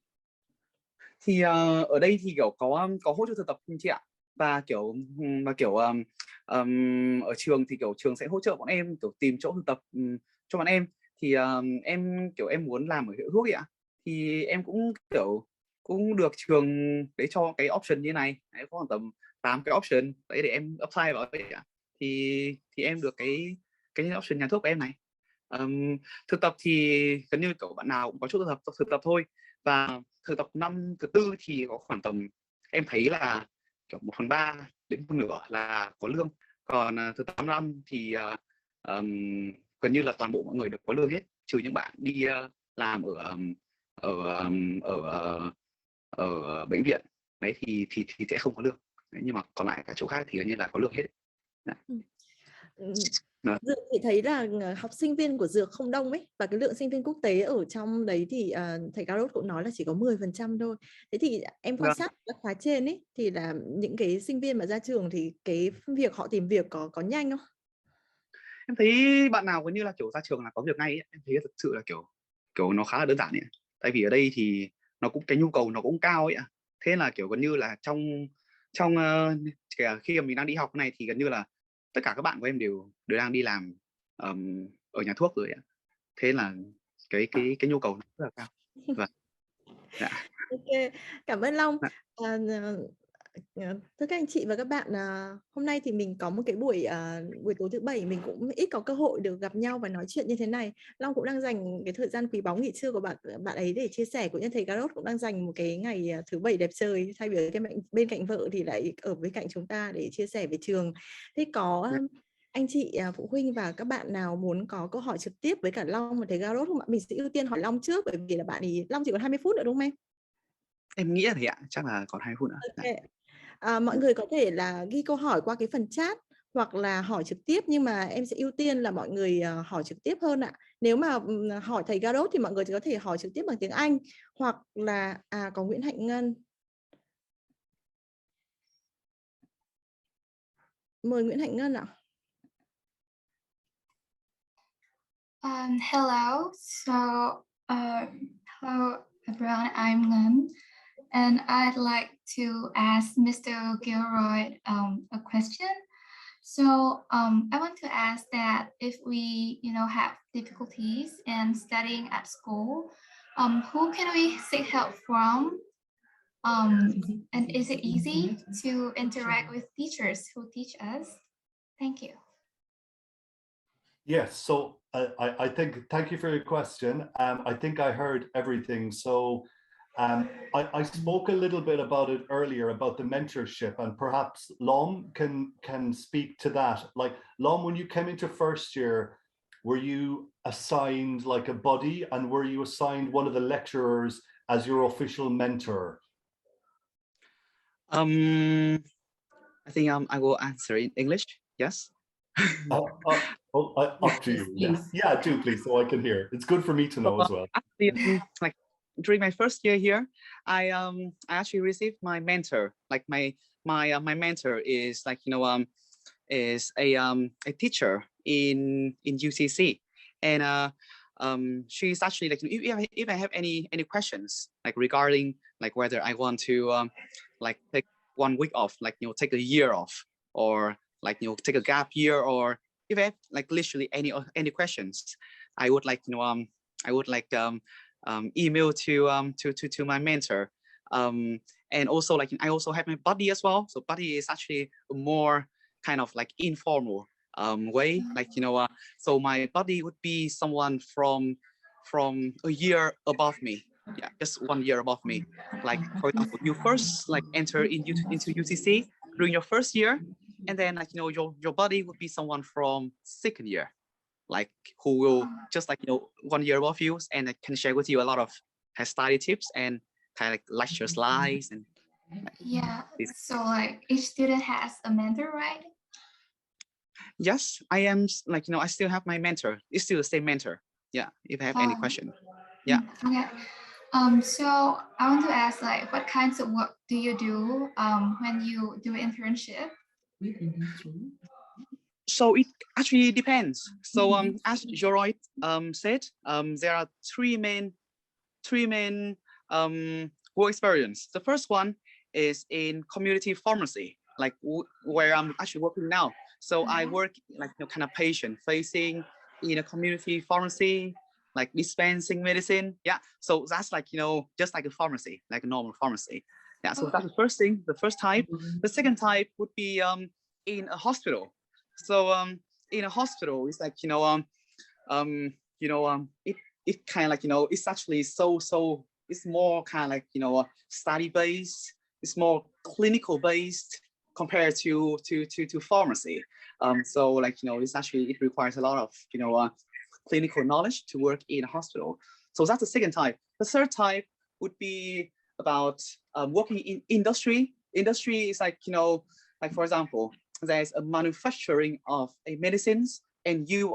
Speaker 3: Thì ở đây thì kiểu có hỗ trợ thực tập chị ạ, và kiểu ở trường thì kiểu trường sẽ hỗ trợ bọn em kiểu tìm chỗ thực tập cho bọn em. Thì em muốn làm ở hiệu thuốc ấy ạ, thì em cũng kiểu cũng được trường đấy cho cái option như này đấy, có khoảng tầm 8 cái option đấy để em apply vào đấy ạ. Thì em được cái option nhà thuốc của em này. Thực tập thì gần như kiểu bạn nào cũng có chỗ thực tập thôi. Và thực tập năm thứ tư thì có khoảng tầm em thấy là kiểu 1/3 đến 1/2 là có lương. Còn thực tập 5 thì gần như là toàn bộ mọi người được có lương hết, trừ những bạn đi làm ở ở bệnh viện đấy thì sẽ không có lương đấy, nhưng mà còn lại cả chỗ khác thì gần như là có lương hết.
Speaker 1: Dược thì thấy là học sinh viên của Dược không đông ấy, và cái lượng sinh viên quốc tế ở trong đấy thì thầy Carlos cũng nói là chỉ có 10% thôi. Thế thì em quan sát các khóa trên ấy thì là những cái sinh viên mà ra trường thì cái việc họ tìm việc có nhanh không?
Speaker 3: Em thấy bạn nào gần như là kiểu ra trường là có việc ngay ấy. Em thấy thực sự là kiểu nó khá là đơn giản ấy. Tại vì ở đây thì nó cũng cái nhu cầu nó cũng cao ấy ạ. Thế là kiểu gần như là trong kể cả khi mà mình đang đi học này thì gần như là tất cả các bạn của em đều đang đi làm ở nhà thuốc rồi ạ. Thế là cái nhu cầu nó rất là cao. Vâng. Dạ.
Speaker 1: Ok, cảm ơn Long. Thưa các anh chị và các bạn, hôm nay thì mình có một cái buổi tối thứ Bảy, mình cũng ít có cơ hội được gặp nhau và nói chuyện như thế này. Long cũng đang dành cái thời gian quý báu nghỉ trưa của bạn ấy để chia sẻ, cũng như thầy Garot cũng đang dành một cái ngày thứ Bảy đẹp trời thay vì cái bên cạnh vợ thì lại ở bên cạnh chúng ta để chia sẻ về trường. Thế có anh chị phụ huynh và các bạn nào muốn có câu hỏi trực tiếp với cả Long và thầy Garot không ạ? Mình sẽ ưu tiên hỏi Long trước, bởi vì là bạn ý Long chỉ còn 20 phút nữa đúng không em?
Speaker 3: Em nghĩ là thế ạ, chắc là còn 2 phút nữa.
Speaker 1: Okay. Mọi người có thể là ghi câu hỏi qua cái phần chat hoặc là hỏi trực tiếp, nhưng mà em sẽ ưu tiên là mọi người hỏi trực tiếp hơn ạ. Nếu mà hỏi thầy Garot thì mọi người có thể hỏi trực tiếp bằng tiếng Anh, hoặc là có Nguyễn Hạnh Ngân. Mời Nguyễn Hạnh Ngân ạ.
Speaker 4: Hello. So, hello everyone. I'm Ngân, and I'd like to ask Mr. Gilroy a question. So, I want to ask that if we, have difficulties in studying at school, who can we seek help from? And is it easy to interact with teachers who teach us? Thank you.
Speaker 2: Yes, so I think, thank you for your question. I think I heard everything. So I spoke a little bit about it earlier, about the mentorship, and perhaps Lom can speak to that. Like, Lom, when you came into first year, were you assigned like a buddy, and were you assigned one of the lecturers as your official mentor?
Speaker 3: I think I will answer in English. Yes.
Speaker 2: Up to you. Yes. Yeah, do please, so I can hear. It's good for me to know as well.
Speaker 3: Actually, like during my first year here, I actually received my mentor. Like my mentor is like, is a teacher in UCC, and she's actually like, if I have any questions like regarding like whether I want to like take 1 week off, like take a year off, or like take a gap year, or if I have like literally any questions, I would like email to my mentor, and also like I also have my buddy as well. So buddy is actually a more kind of like informal way, like so my buddy would be someone from a year above me. Yeah, just 1 year above me. Like, for example, you first like enter into UCC during your first year, and then like your buddy would be someone from 2nd year, like who will just like 1 year above you, and can share with you a lot of study tips and kind of like lecture slides and
Speaker 4: yeah. So like each student has a mentor, right?
Speaker 3: Yes, I am like I still have my mentor. It's still the same mentor. Yeah, if I have any question. Yeah.
Speaker 4: Okay. So I want to ask, like, what kinds of work do you do when you do internship?
Speaker 3: So it actually depends. So as Gilroy said, there are three main work experience. The first one is in community pharmacy, like where I'm actually working now. So I work like kind of patient facing in a community pharmacy, like dispensing medicine. Yeah, so that's like just like a pharmacy, like a normal pharmacy. Yeah, so that's the first thing, the first type. The second type would be in a hospital. So in a hospital, it's like it kind of like it's actually so it's more kind of like study based. It's more clinical based compared to pharmacy. So like it's actually, it requires a lot of clinical knowledge to work in a hospital. So that's the second type. The third type would be about working in industry. Industry is like like for example, there's a manufacturing of a medicines, and you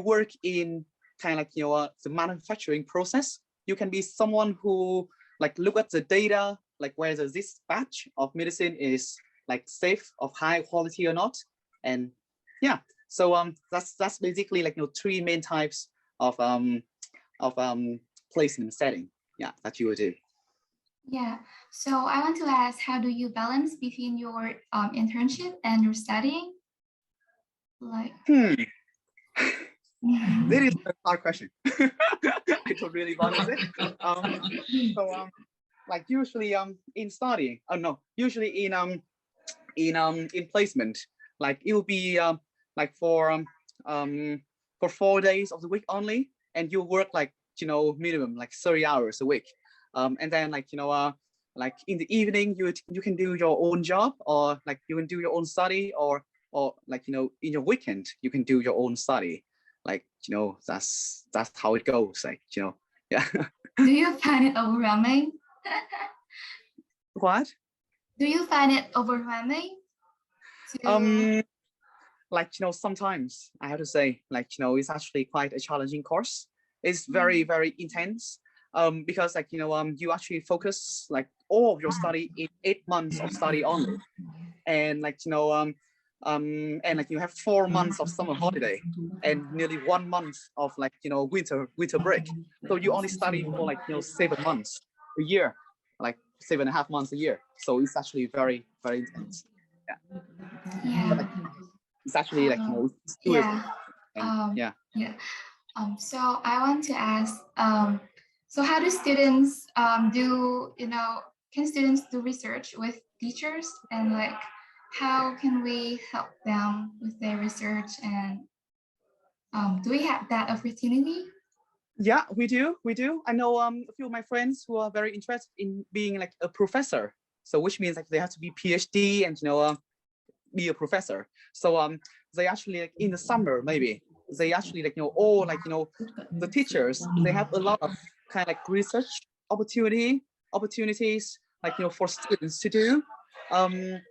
Speaker 3: work in kind of like the manufacturing process. You can be someone who like look at the data, like whether this batch of medicine is like safe, of high quality or not. And yeah, so that's basically like three main types of placement setting, yeah, that you would do.
Speaker 4: Yeah, so I want to ask, how do you balance between your internship and your studying? Like,
Speaker 3: That is a hard question. I don't really balance it. like usually in studying, usually in placement, like it will be like for 4 days of the week only, and you work like, you know, minimum like 30 hours a week, and then like, you know, like in the evening you can do your own job, or like you can do your own study, or like, you know, in your weekend you can do your own study, like, you know, that's how it goes, like, you know. Yeah.
Speaker 4: Do you find it overwhelming?
Speaker 3: What?
Speaker 4: Do you find it overwhelming?
Speaker 3: Like, you know, sometimes I have to say, like, you know, it's actually quite a challenging course. It's very, very intense. Because like, you know, you actually focus like all of your study in 8 months of study only, and like, you know, and like you have 4 months of summer holiday and nearly 1 month of like, you know, winter break. So you only study for like, you know, 7 months a year, like 7.5 months a year. So it's actually very, very intense. Yeah.
Speaker 4: Yeah.
Speaker 3: Like, it's actually like, you know, it's
Speaker 4: yeah.
Speaker 3: And, yeah.
Speaker 4: Yeah. So I want to ask, so how do students do, you know, can students do research with teachers, and like how can we help them with their research, and do we have that opportunity?
Speaker 3: Yeah, we do. I know a few of my friends who are very interested in being like a professor. So which means like they have to be PhD and, you know, be a professor. So they actually like in the summer maybe they actually like, you know, all like, you know, the teachers, they have a lot of kind of like research opportunities like, you know, for students to do. And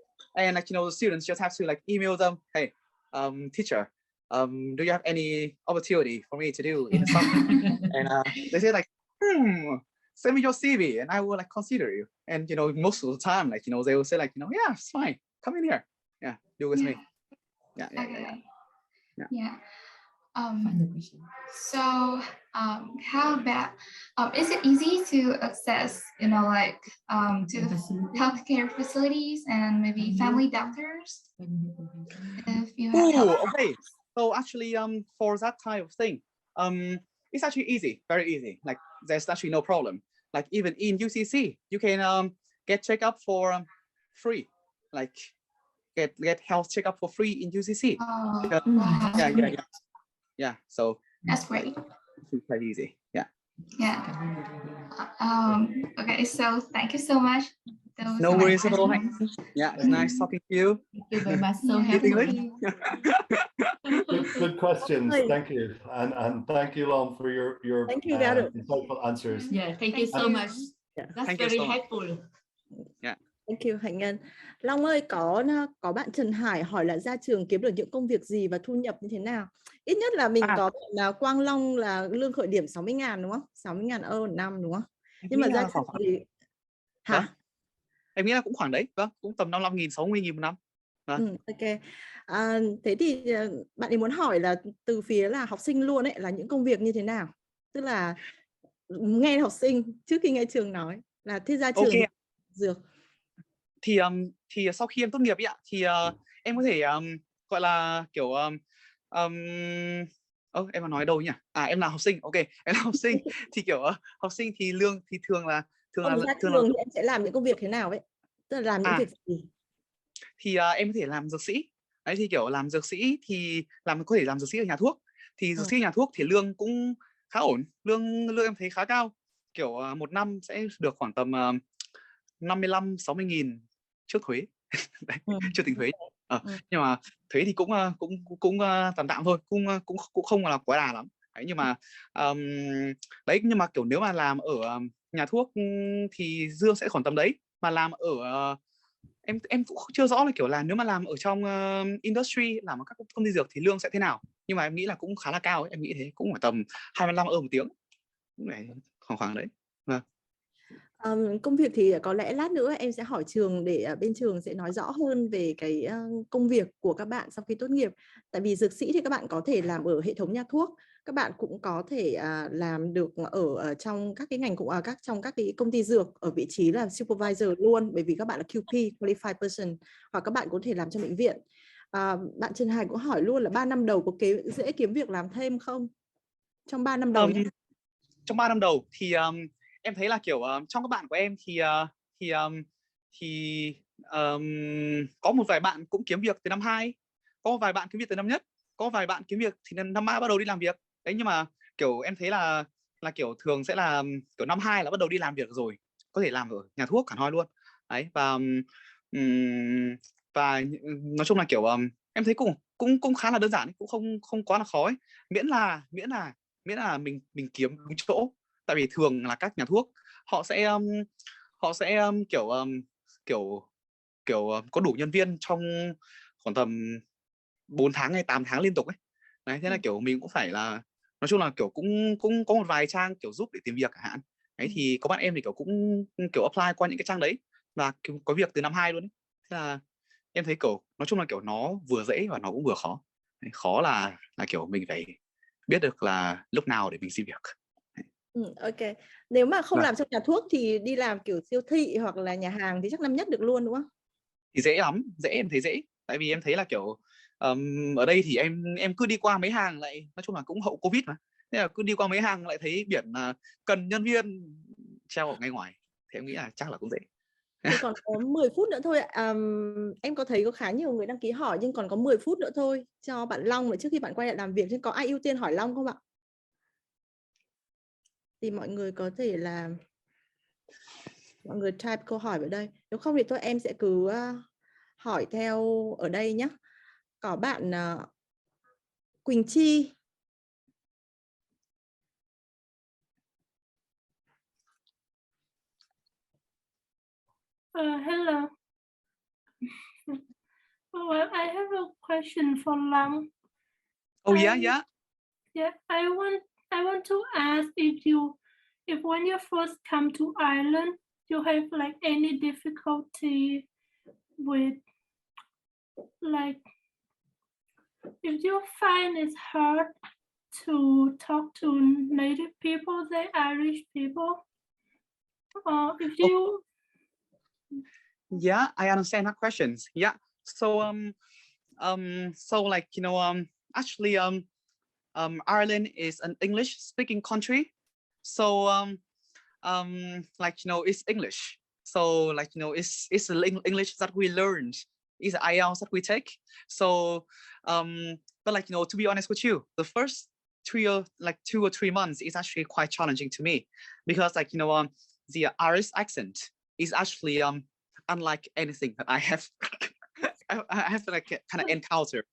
Speaker 3: like, you know, the students just have to like email them, hey, teacher, do you have any opportunity for me to do in the summer? And they say like, send me your CV and I will like consider you. And, you know, most of the time, like, you know, they will say like, you know, yeah, it's fine, come in here. Yeah, do with me. Yeah.
Speaker 4: So how about is it easy to access, you know, like to the healthcare facilities and maybe family doctors? If you have
Speaker 3: okay. So actually for that type of thing, it's actually easy, very easy. Like there's actually no problem. Like even in UCC, you can get checkup for free. Like get health checkup for free in UCC.
Speaker 4: wow.
Speaker 3: Yeah. So
Speaker 4: That's great.
Speaker 3: It's quite easy. Yeah.
Speaker 4: Okay. So thank you so much.
Speaker 3: No worries at all. Yeah, it's nice talking to you.
Speaker 5: Thank you very much. So
Speaker 3: happy.
Speaker 2: Good questions. Thank you, and thank you, Long, for your insightful answers.
Speaker 5: Yeah, thank you so much. That's very helpful.
Speaker 3: Yeah.
Speaker 1: Thank you, Hạnh Nhân. Long ơi, có bạn Trần Hải hỏi là ra trường kiếm được những công việc gì và thu nhập như thế nào? Ít nhất là mình có là Quang Long là lương khởi điểm 60.000 đúng không? 60.000 euro một năm đúng không? Nhưng mà ra trường thì hả?
Speaker 3: Em nghĩ là cũng khoảng đấy, vâng, cũng tầm 55.000, 60.000 một năm.
Speaker 1: Ok. Thế thì bạn ấy muốn hỏi là từ phía là học sinh luôn ấy, là những công việc như thế nào? Tức là nghe học sinh trước khi nghe trường nói là thế ra trường Dược.
Speaker 3: Thì sau khi em tốt nghiệp ấy ạ, thì em có thể gọi là kiểu em mà nói đâu nhỉ? Em là học sinh. Ok, em là học sinh thì kiểu học sinh thì lương thì thường là
Speaker 1: ra trường thì em sẽ làm những công việc thế nào vậy? Tức là làm những việc gì?
Speaker 3: Thì em có thể làm dược sĩ. Đấy thì kiểu làm dược sĩ thì có thể làm dược sĩ ở nhà thuốc. Thì dược sĩ nhà thuốc thì lương cũng khá ổn, lương em thấy khá cao. Kiểu một năm sẽ được khoảng tầm 55-60.000 trước thuế. Chưa tính thuế. Nhưng mà thuế thì cũng tạm thôi, cũng không là quá đà lắm. Đấy, nhưng mà nhưng mà kiểu nếu mà làm ở nhà thuốc thì dương sẽ khoảng tầm đấy. Mà làm ở em cũng chưa rõ là kiểu là nếu mà làm ở trong industry, làm ở các công ty dược thì lương sẽ thế nào. Nhưng mà em nghĩ là cũng khá là cao ấy. Em nghĩ thế, cũng phải tầm 25 euro một tiếng. Cũng phải khoảng đấy.
Speaker 1: Công việc thì có lẽ lát nữa em sẽ hỏi trường để bên trường sẽ nói rõ hơn về cái công việc của các bạn sau khi tốt nghiệp. Tại vì dược sĩ thì các bạn có thể làm ở hệ thống nhà thuốc, các bạn cũng có thể làm được ở trong các cái ngành trong các cái công ty dược ở vị trí là supervisor luôn, bởi vì các bạn là QP, qualified person, hoặc các bạn có thể làm trong bệnh viện. Bạn Trần Hải cũng hỏi luôn là 3 năm đầu có dễ kiếm việc làm thêm không? Trong 3 năm đầu
Speaker 3: trong 3 năm đầu thì em thấy là kiểu trong các bạn của em thì có một vài bạn cũng kiếm việc từ năm 2, có một vài bạn kiếm việc từ năm nhất, có vài bạn kiếm việc thì năm 3 bắt đầu đi làm việc đấy. Nhưng mà kiểu em thấy là kiểu thường sẽ là kiểu năm 2 là bắt đầu đi làm việc rồi, có thể làm ở nhà thuốc hẳn hoi luôn đấy. Và nói chung là kiểu em thấy cũng khá là đơn giản ấy, cũng không quá là khó ấy. miễn là mình kiếm đúng chỗ. Tại vì thường là các nhà thuốc họ sẽ kiểu có đủ nhân viên trong khoảng tầm 4 tháng hay 8 tháng liên tục ấy đấy. Thế là kiểu mình cũng phải là nói chung là kiểu cũng có một vài trang kiểu giúp để tìm việc chẳng hạn đấy. Thì có bạn em thì kiểu cũng kiểu apply qua những cái trang đấy và có việc từ năm 2 luôn ấy. Thế là em thấy kiểu nói chung là kiểu nó vừa dễ và nó cũng vừa khó. Khó là kiểu mình phải biết được là lúc nào để mình xin việc.
Speaker 1: Ok. Nếu mà không làm trong nhà thuốc thì đi làm kiểu siêu thị hoặc là nhà hàng thì chắc năm nhất được luôn đúng không?
Speaker 3: Thì dễ lắm, em thấy dễ. Tại vì em thấy là kiểu ở đây thì em cứ đi qua mấy hàng lại, nói chung là cũng hậu Covid mà, thế là cứ đi qua mấy hàng lại thấy biển là cần nhân viên treo ở ngay ngoài, thì em nghĩ là chắc là cũng dễ.
Speaker 1: Thì còn có 10 phút nữa thôi ạ. Em có thấy có khá nhiều người đăng ký hỏi nhưng còn có 10 phút nữa thôi cho bạn Long và trước khi bạn quay lại làm việc. Chứ có ai ưu tiên hỏi Long không ạ? Thì mọi người có thể là mọi người type câu hỏi vào đây. Nếu không thì thôi em sẽ cứ hỏi theo ở đây nhé. Có bạn Quỳnh Chi.
Speaker 6: Hello. Well, I have a question for Long.
Speaker 3: Oh yeah.
Speaker 6: Yeah, I want to ask if when you first come to Ireland, you have like any difficulty with like if you find it's hard to talk to native people, the Irish people, if you
Speaker 3: Yeah, I understand that questions. Yeah. So like, you know, actually Ireland is an English speaking country. So like, you know, it's English. So like, you know, it's the English that we learned, it's the IELTS that we take. So but like, you know, to be honest with you, the first 2 or 3 months is actually quite challenging to me, because like, you know, the Irish accent is actually unlike anything that I have I have like kind of encountered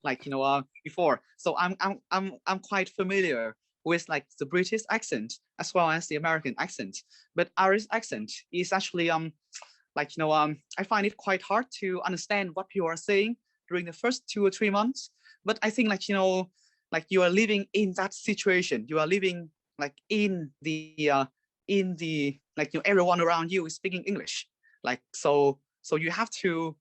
Speaker 3: like, you know, before. So I'm quite familiar with like the British accent as well as the American accent, but Irish accent is actually like, you know, I find it quite hard to understand what people are saying during the first 2 or 3 months. But I think like, you know, like you are living in that situation, you are living like in the like, you know, everyone around you is speaking English, like so you have to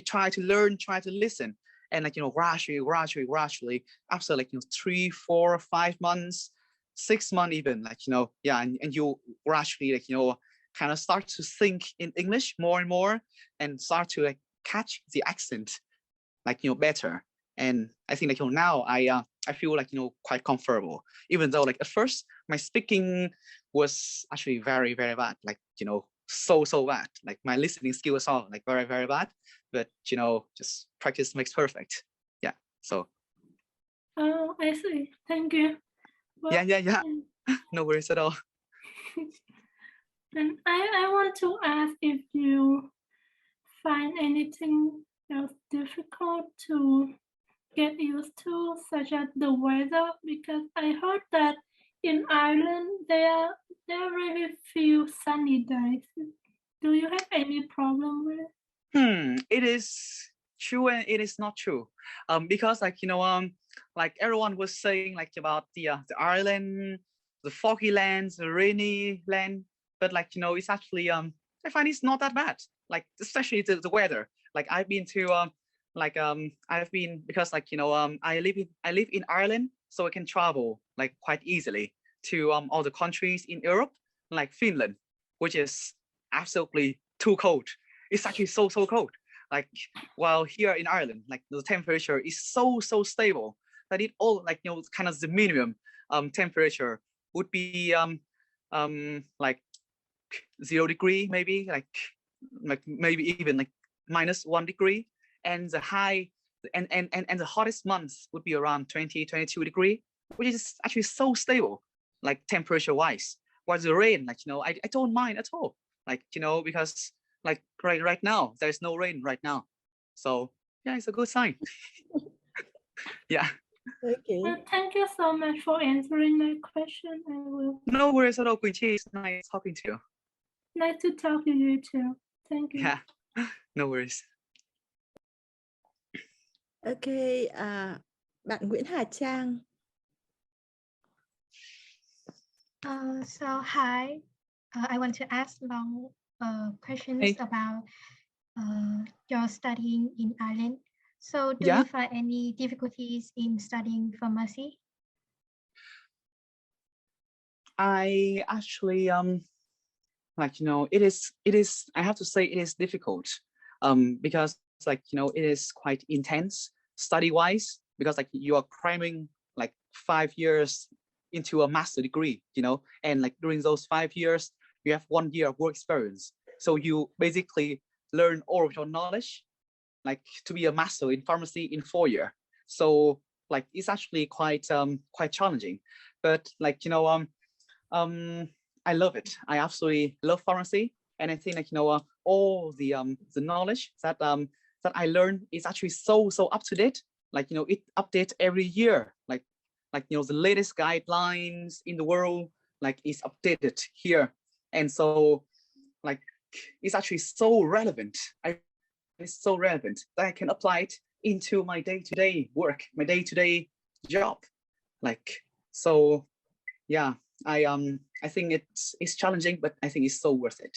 Speaker 3: try to learn, try to listen, and like, you know, gradually after like, you know, 3, 4, 5 months, 6 months even, like, you know, yeah, and you gradually like, you know, kind of start to think in English more and more and start to like catch the accent like, you know, better. And I think like, you know, now I feel like, you know, quite comfortable, even though like at first my speaking was actually very, very bad, like, you know, so bad, like my listening skills are like very, very bad, but you know, just practice makes perfect. Yeah, so
Speaker 6: oh, I see, thank you. Well,
Speaker 3: yeah no worries at all.
Speaker 6: And I want to ask if you find anything else difficult to get used to, such as the weather, because I heard that in Ireland there are really few sunny days. Do you have any problem with it?
Speaker 3: It is true and it is not true, because like, you know, like everyone was saying like about the Ireland, the foggy lands, the rainy land, but like, you know, it's actually I find it's not that bad, like especially the weather. Like I've been to I've been, because like, you know, I live in Ireland, so I can travel like quite easily to all the countries in Europe, like Finland, which is absolutely too cold. It's actually so cold. Like while here in Ireland, like the temperature is so stable that it all like, you know, kind of the minimum temperature would be like 0 degree, maybe like maybe even like -1 degree, and the high and the hottest months would be around 22 degree, which is actually so stable, like temperature wise. While the rain, like, you know, I don't mind at all, like, you know, because like right now there's no rain right now, so yeah, it's a good sign. Yeah.
Speaker 1: Okay.
Speaker 6: Well, thank you so much for answering my question. I will.
Speaker 3: No worries at all, Quincy. It's nice talking to you.
Speaker 6: Nice to talk to you too. Thank you.
Speaker 3: Yeah. No worries.
Speaker 1: Okay, bạn Nguyễn Hà Trang.
Speaker 7: So hi, I want to ask long questions about your studying in Ireland. So do you find any difficulties in studying pharmacy?
Speaker 3: I actually like, you know, it is I have to say it is difficult, because like, you know, it is quite intense study wise, because like you are cramming like 5 years into a master degree, you know, and like during those 5 years you have 1 year of work experience, so you basically learn all of your knowledge like to be a master in pharmacy in 4 years. So like it's actually quite challenging, but like, you know, I love it. I absolutely love pharmacy, and I think, like, you know, all the knowledge that that I learned is actually so up to date. Like, you know, it updates every year. Like, you know, the latest guidelines in the world like is updated here, and so like it's actually so relevant. It's so relevant that I can apply it into my day-to-day work, my day-to-day job. Like, so yeah, I think it's challenging, but I think it's so worth it.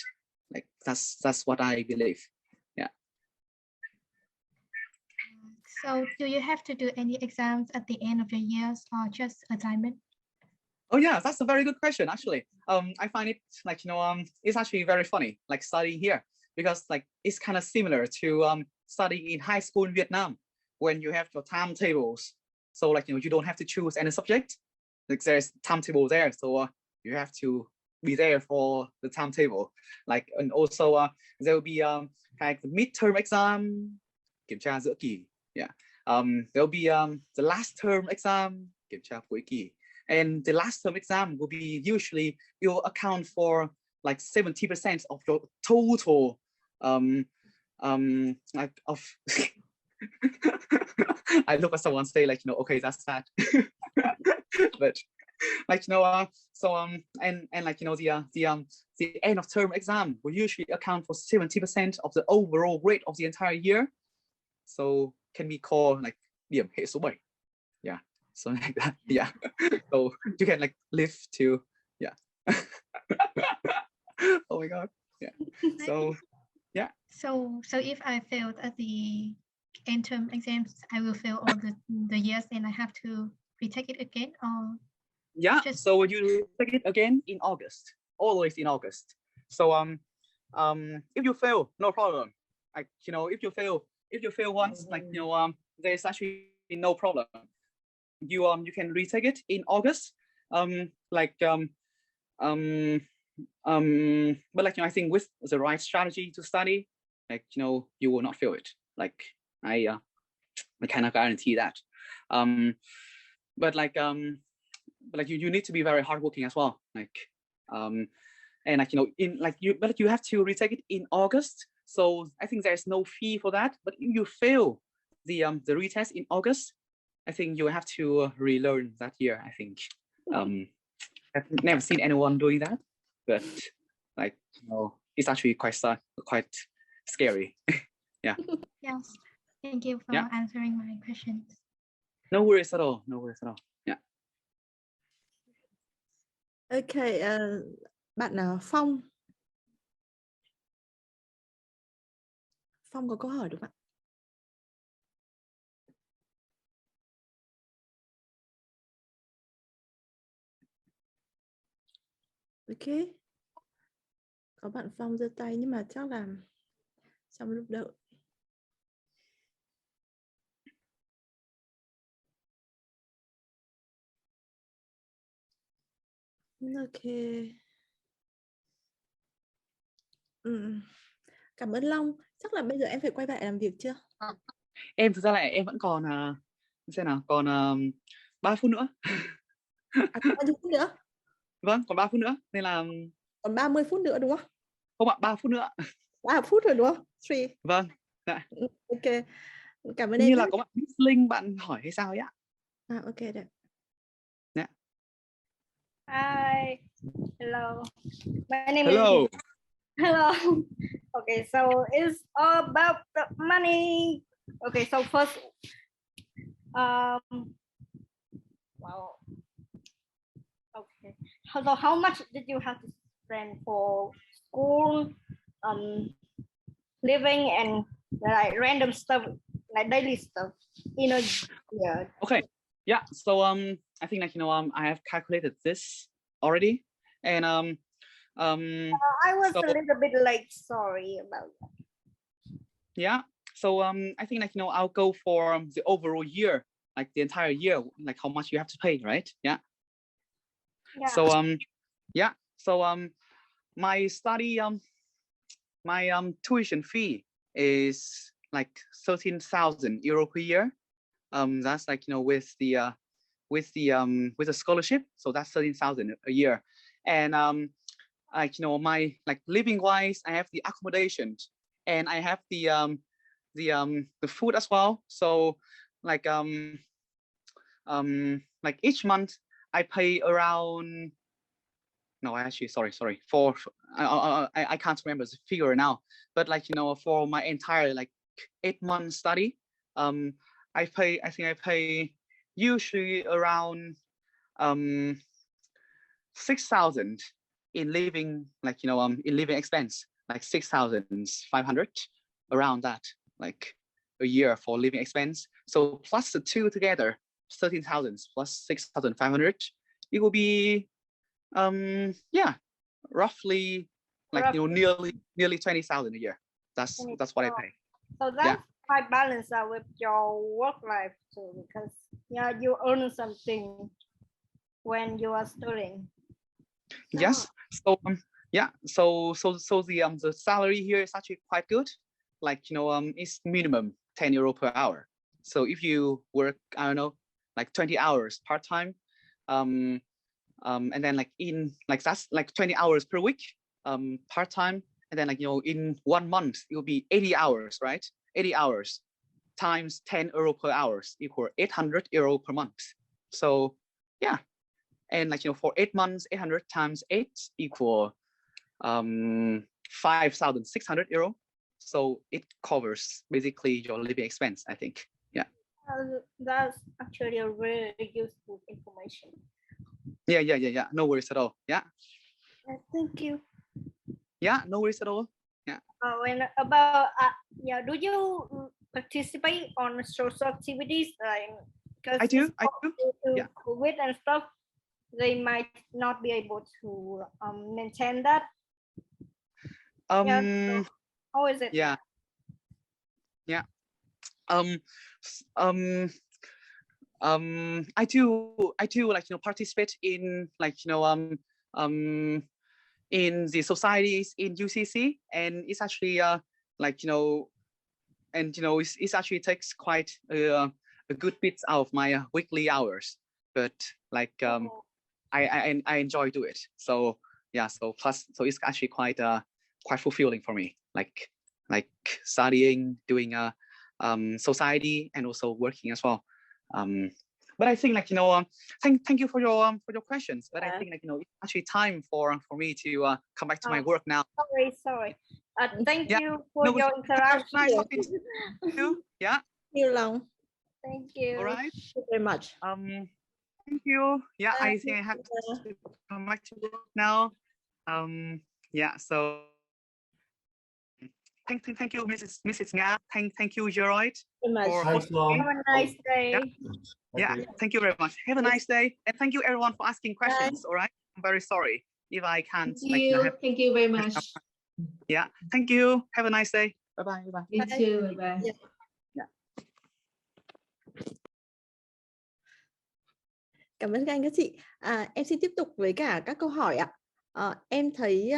Speaker 3: Like that's what I believe. Yeah.
Speaker 7: So do you have to do any exams at the end of your years or just assignment?
Speaker 3: Oh yeah, that's a very good question actually. I find it like, you know, it's actually very funny like studying here, because like it's kind of similar to studying in high school in Vietnam when you have your timetables. So like, you know, you don't have to choose any subject. Like there's timetable there, so you have to be there for the timetable. Like, and also there will be like the midterm exam, kiểm tra giữa kỳ. Yeah. There'll be the last term exam, kiểm tra cuối kỳ. And the last term exam will be usually you'll account for like 70% of your total like of I look at someone say like, you know, okay, that's that. But like, you know, so and like, you know, the end of term exam will usually account for 70% of the overall grade of the entire year, so can be called like điểm hệ số 7. Yeah, so like that. Yeah. So you can like live to, yeah. Oh my god. Yeah. So yeah.
Speaker 7: So if I failed at the end term exams, I will fail all the years and I have to retake it again, or
Speaker 3: yeah, so you take it again in August, always in August. So if you fail, no problem. Like, you know, if you fail once, like, you know, there's actually no problem. You can retake it in August. But like, you know, I think with the right strategy to study, like, you know, you will not fail it. Like, I cannot guarantee that. But like you need to be very hardworking as well. Like, and like, you know, but you have to retake it in August. So I think there's no fee for that. But if you fail the retest in August, I think you have to relearn that year. I think I've never seen anyone doing that, but like, you know, it's actually quite scary. Yeah.
Speaker 7: Yes. Thank you for answering my questions.
Speaker 3: No worries at all. No worries at all. Yeah.
Speaker 1: Okay, bạn Phong. Phong có câu hỏi đúng không ạ? Ok. Có bạn Phong giơ tay nhưng mà chắc là trong lúc đợi. Ok. Cảm ơn Long. Chắc là bây giờ em phải quay lại làm việc chưa?
Speaker 3: Em thực ra là em vẫn còn xem nào, còn 3 phút nữa.
Speaker 1: Bao nhiêu phút nữa?
Speaker 3: Vâng, còn 3 phút nữa nên là
Speaker 1: còn 30 phút nữa đúng không?
Speaker 3: Không ạ, 3 phút nữa.
Speaker 1: 3 phút rồi đúng không? 3.
Speaker 3: Vâng. Dạ.
Speaker 1: Ok. Cảm ơn
Speaker 3: Như
Speaker 1: em
Speaker 3: là
Speaker 1: rất.
Speaker 3: có bạn Miss Linh bạn hỏi hay sao ấy ạ?
Speaker 1: Ok được.
Speaker 3: Yeah.
Speaker 8: Hi. Hello. My name
Speaker 3: Hello.
Speaker 8: is Hello. Okay, so it's all about the money. Okay, so first wow. Okay. So how much did you have to spend for school, living and like random stuff, like daily stuff, you know? Yeah.
Speaker 3: Okay. Yeah. So I think like I have calculated this already, and
Speaker 8: I was a little bit late. Sorry about that.
Speaker 3: Yeah. So I think like I'll go for the overall year, like the entire year, like how much you have to pay, right? Yeah.
Speaker 8: Yeah.
Speaker 3: So yeah. So my study my tuition fee is like 13,000 euro per year. That's like with the scholarship, so that's 13,000 a year. And like my like living wise, I have the accommodation and I have the food as well. So like like each month I pay around, no, actually sorry for I can't remember the figure now, but like for my entire like 8-month study, I think I pay usually around 6,000 in living, like in living expense, like 6,500, around that, like a year for living expense. So plus the two together, 13,000 plus 6,500, it will be yeah, roughly like nearly 20,000 a year. That's what I pay.
Speaker 8: So that's quite balanced out with your work life too, because yeah, you earn something when you are studying.
Speaker 3: Yes. So yeah. So the salary here is actually quite good. Like it's minimum 10 euro per hour. So if you work, I don't know, like 20 hours part time, and then like in like that's like 20 hours per week, part time, and then like in 1 month it will be 80 hours, right? 80 hours times 10 euro per hour equal 800 euro per month. So yeah. And like for 8 months, 800 times 8 equal 5,600 euro. So it covers basically your living expense, I think. Yeah.
Speaker 8: That's actually a really useful information.
Speaker 3: Yeah. No worries at all. Yeah.
Speaker 8: Thank you.
Speaker 3: Yeah, no worries at all. Yeah.
Speaker 8: And about yeah, do you participate on social activities? Because
Speaker 3: I do.
Speaker 8: Yeah. COVID and stuff, they might not be able to maintain that. Yeah, so how is it?
Speaker 3: Yeah. I do like participate in like in the societies in UCC, and it's actually like and it's actually takes quite a good bit out of my weekly hours, but like I enjoy do it. So yeah, so it's actually quite fulfilling for me, like studying, doing society, and also working as well. But I think like thank you for your questions. But I think like it's actually time for me to come back to my work now.
Speaker 8: Sorry. Thank you for your interaction.
Speaker 3: Nice talking to you. Yeah.
Speaker 1: You long.
Speaker 8: Thank you.
Speaker 3: All right.
Speaker 1: Thank you very much.
Speaker 3: Thank you. Yeah, I think I have to come back to work now. Yeah. So thank you, Mrs. Nga. Thank you, Gerard.
Speaker 2: Thanks, Long.
Speaker 8: Have a nice day.
Speaker 3: Yeah. Thank you very much. Have a nice day, and thank you everyone for asking questions. All right. I'm very sorry if I can't.
Speaker 5: Thank you very much.
Speaker 3: Yeah. Thank you. Have a nice day. Bye bye.
Speaker 5: You too. Bye.
Speaker 3: Yeah.
Speaker 1: Cảm ơn các anh các chị. Em xin tiếp tục với cả các câu hỏi ạ. Em thấy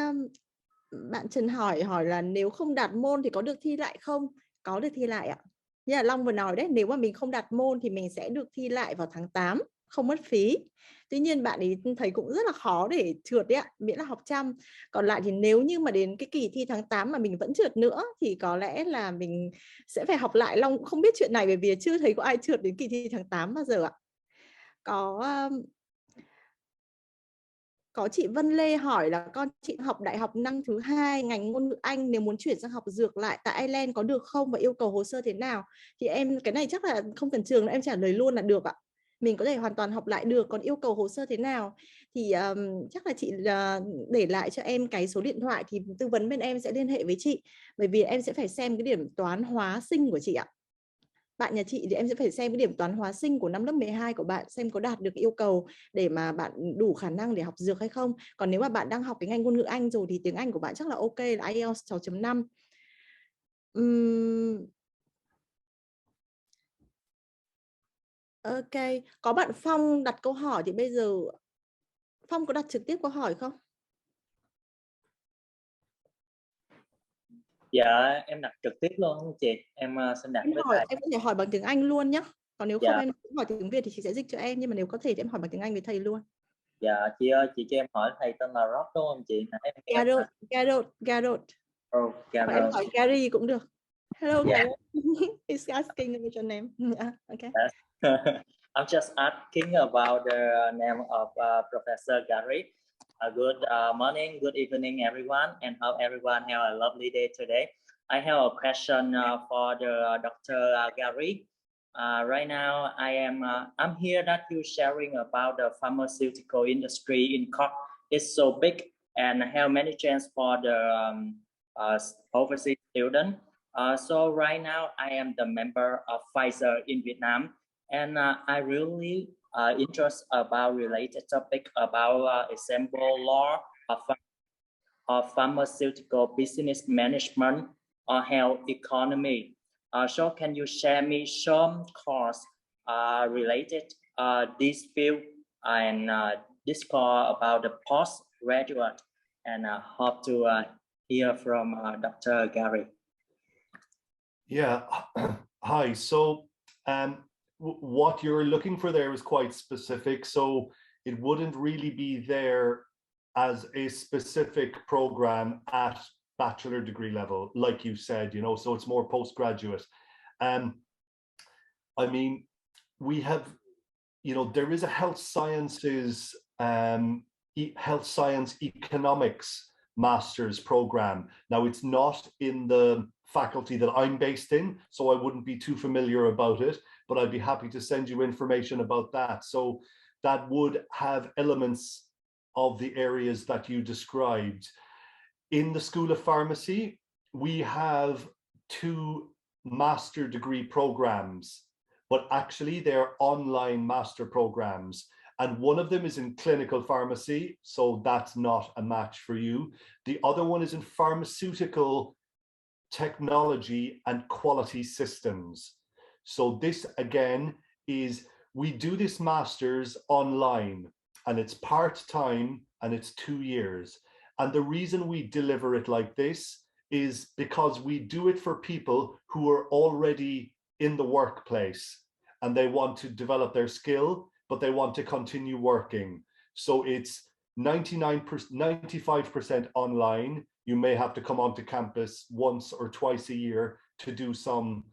Speaker 1: Bạn Trần hỏi là nếu không đạt môn thì có được thi lại không? Có được thi lại ạ. Như là Long vừa nói đấy, nếu mà mình không đạt môn thì mình sẽ được thi lại vào tháng 8, không mất phí. Tuy nhiên bạn ấy thấy cũng rất là khó để trượt đấy ạ, miễn là học chăm. Còn lại thì nếu như mà đến cái kỳ thi tháng 8 mà mình vẫn trượt nữa thì có lẽ là mình sẽ phải học lại. Long cũng không biết chuyện này bởi vì chưa thấy có ai trượt đến kỳ thi tháng 8 bao giờ ạ. Có chị Vân Lê hỏi là con chị học đại học năm thứ 2 ngành ngôn ngữ Anh, nếu muốn chuyển sang học dược lại tại Ireland có được không và yêu cầu hồ sơ thế nào? Thì em cái này chắc là không cần trường, em trả lời luôn là được ạ. Mình có thể hoàn toàn học lại được, còn yêu cầu hồ sơ thế nào thì chắc là chị để lại cho em cái số điện thoại thì tư vấn bên em sẽ liên hệ với chị, bởi vì em sẽ phải xem cái điểm toán hóa sinh của chị ạ. Bạn nhà chị thì em sẽ phải xem cái điểm toán hóa sinh của năm lớp 12 của bạn xem có đạt được yêu cầu để mà bạn đủ khả năng để học dược hay không. Còn nếu mà bạn đang học cái ngành ngôn ngữ Anh rồi thì tiếng Anh của bạn chắc là ok, là IELTS 6.5. Ok, có bạn Phong đặt câu hỏi thì bây giờ Phong có đặt trực tiếp câu hỏi không?
Speaker 9: Dạ em đặt trực tiếp luôn chị, em xin đặt với thầy.
Speaker 1: Em có thể hỏi bằng tiếng Anh luôn nhé. Còn nếu
Speaker 9: Dạ.
Speaker 1: không em hỏi tiếng Việt thì chị sẽ dịch cho em, nhưng mà nếu có thể thì em hỏi bằng tiếng Anh với thầy luôn.
Speaker 9: Dạ chị ơi, chị cho em hỏi thầy tên là Rob đúng không chị?
Speaker 1: Garrett.
Speaker 9: Oh,
Speaker 1: Em hỏi Gary cũng được. Hello,
Speaker 9: yeah.
Speaker 1: Garrett. He's asking about your name. Yeah, okay.
Speaker 9: I'm just asking about the name of Professor Gary. Good morning, good evening, everyone, and hope everyone have a lovely day today. I have a question for the Dr. Gary. Right now, I'm here that you sharing about the pharmaceutical industry in Cork. It's so big and have many chances for the overseas student. So right now, I am the member of Pfizer in Vietnam, and I really interested about related topic about example law of pharmaceutical business management or health economy. So can you share me some course related this field and discuss about the postgraduate, and hope to hear from Dr. Gary.
Speaker 2: Yeah, hi. So what you're looking for there is quite specific. So it wouldn't really be there as a specific program at bachelor degree level, like you said, you know, so it's more postgraduate. I mean, we have, you know, there is a health sciences, health science economics master's program. Now, it's not in the faculty that I'm based in, so I wouldn't be too familiar about it, but I'd be happy to send you information about that. So that would have elements of the areas that you described. In the School of Pharmacy, we have 2 master degree programs, but actually they're online master programs. And one of them is in clinical pharmacy, so that's not a match for you. The other one is in pharmaceutical technology and quality systems. So this again is, we do this master's online, and it's part-time and it's 2 years. And the reason we deliver it like this is because we do it for people who are already in the workplace and they want to develop their skill, but they want to continue working. So it's 95% online. You may have to come onto campus once or twice a year to do some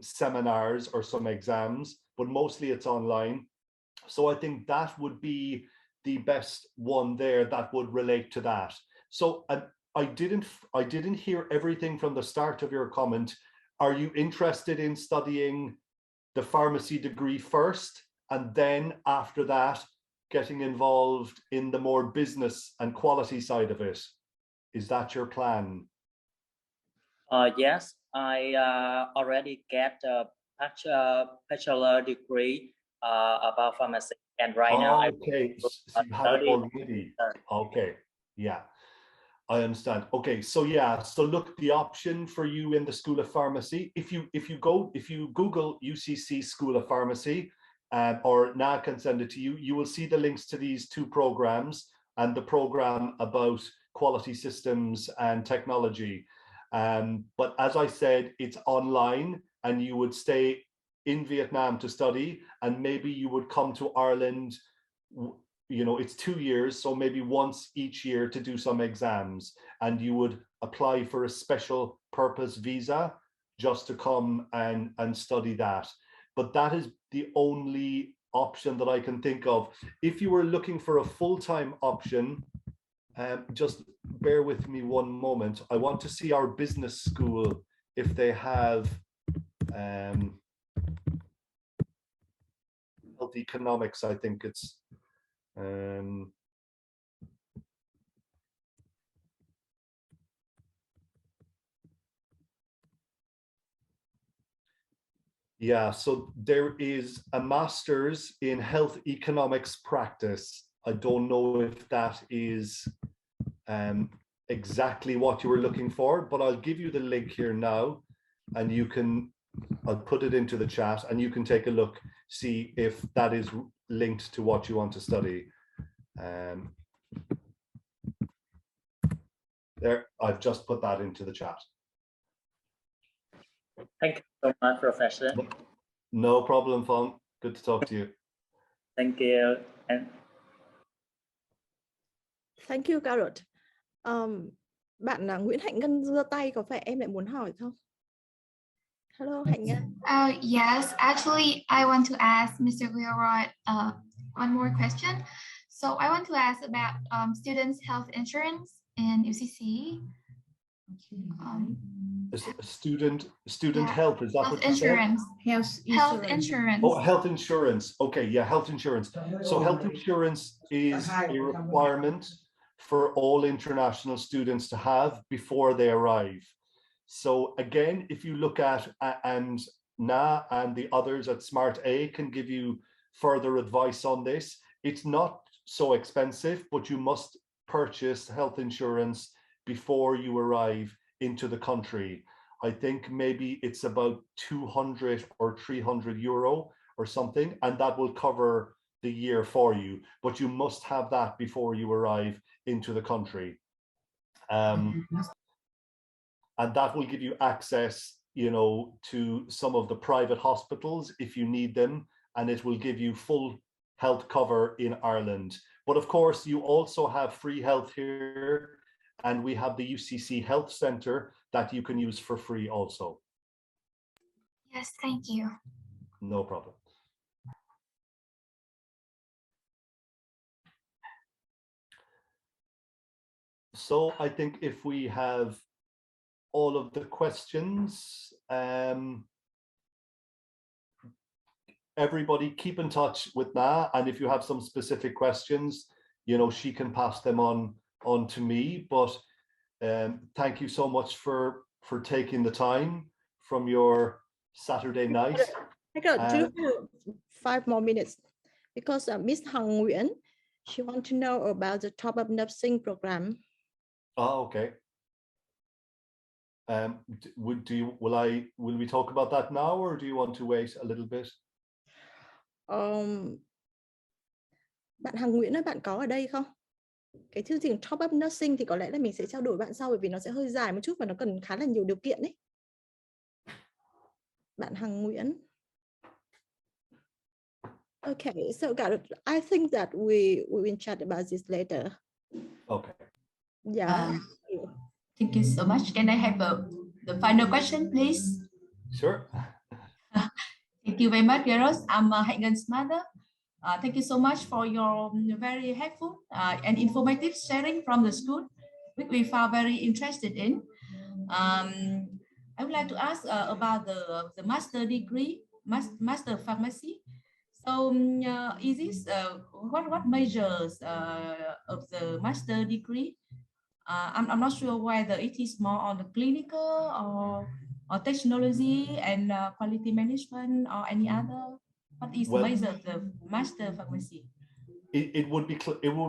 Speaker 2: seminars or some exams, but mostly it's online. So I think that would be the best one there that would relate to that. So I didn't hear everything from the start of your comment. Are you interested in studying the pharmacy degree first, and then after that getting involved in the more business and quality side of it? Is that your plan?
Speaker 9: Yes, I already get a bachelor degree about pharmacy, and right now
Speaker 2: okay, so you have it already. Okay, yeah, I understand. Okay, so yeah, so look, the option for you in the School of Pharmacy, if you Google UCC School of Pharmacy, or Na can send it to you, you will see the links to these 2 programs and the program about quality systems and technology. But as I said, it's online, and you would stay in Vietnam to study, and maybe you would come to Ireland, you know, it's 2 years, so maybe once each year to do some exams, and you would apply for a special purpose visa just to come and study that. But that is the only option that I can think of. If you were looking for a full-time option, just bear with me one moment. I want to see our business school if they have health economics. I think it's yeah, so there is a master's in health economics practice. I don't know if that is exactly what you were looking for, but I'll give you the link here now, and you can, I'll put it into the chat, and you can take a look, see if that is linked to what you want to study. There, I've just put that into the chat.
Speaker 9: Thank you so much, Professor.
Speaker 2: No problem, Phong. Good to talk to you.
Speaker 9: Thank you. And
Speaker 1: Thank you, Carrot. Bạn là Nguyễn Hạnh Ngân giơ tay, có phải em lại muốn hỏi không? Hello, Hạnh Ngân.
Speaker 4: Yes, actually, I want to ask Mr. Gilroy one more question. So I want to ask about students' health insurance in UCC.
Speaker 2: Student
Speaker 4: yeah.
Speaker 2: health, is that
Speaker 4: health
Speaker 2: what you
Speaker 4: insurance.
Speaker 2: said?
Speaker 4: Health insurance.
Speaker 2: Oh, health insurance. Okay, yeah, health insurance. So health insurance is a requirement for all international students to have before they arrive. So again, if you look at, and Na and the others at Smart A can give you further advice on this, it's not so expensive, but you must purchase health insurance before you arrive into the country. I think maybe it's about 200 or 300 euro or something, and that will cover the year for you, but you must have that before you arrive into the country. And that will give you access, you know, to some of the private hospitals if you need them, and it will give you full health cover in Ireland. But of course, you also have free health here, and we have the UCC Health Centre that you can use for free also.
Speaker 4: Yes, thank you.
Speaker 2: No problem. So I think if we have all of the questions, everybody keep in touch with Na, and if you have some specific questions, you know, she can pass them on to me. But thank you so much for taking the time from your Saturday night.
Speaker 1: I got 5 more minutes because Miss Hằng Nguyễn, she wants to know about the top-up nursing program.
Speaker 2: Oh, okay. Will we talk about that now, or do you want to wait a little bit?
Speaker 1: Bạn Hằng Nguyễn ơi, bạn có ở đây không? Cái chương trình top up nursing thì có lẽ là mình sẽ trao đổi bạn sau, bởi vì nó sẽ hơi dài một chút và nó cần khá là nhiều điều kiện đấy. Bạn Hằng Nguyễn. Okay, so I think that we will chat about this later.
Speaker 2: Okay.
Speaker 1: Yeah.
Speaker 5: Thank you so much. Can I have the final question, please?
Speaker 2: Sure.
Speaker 5: Thank you very much, Geros. I'm Hạnh Ngân mother. Thank you so much for your very helpful and informative sharing from the school, which we found very interested in. I would like to ask about the master degree, master pharmacy. So is this what measures of the master degree? I'm not sure whether it is more on the clinical or technology and quality management or any other. What is the measure of the master pharmacy?
Speaker 2: It would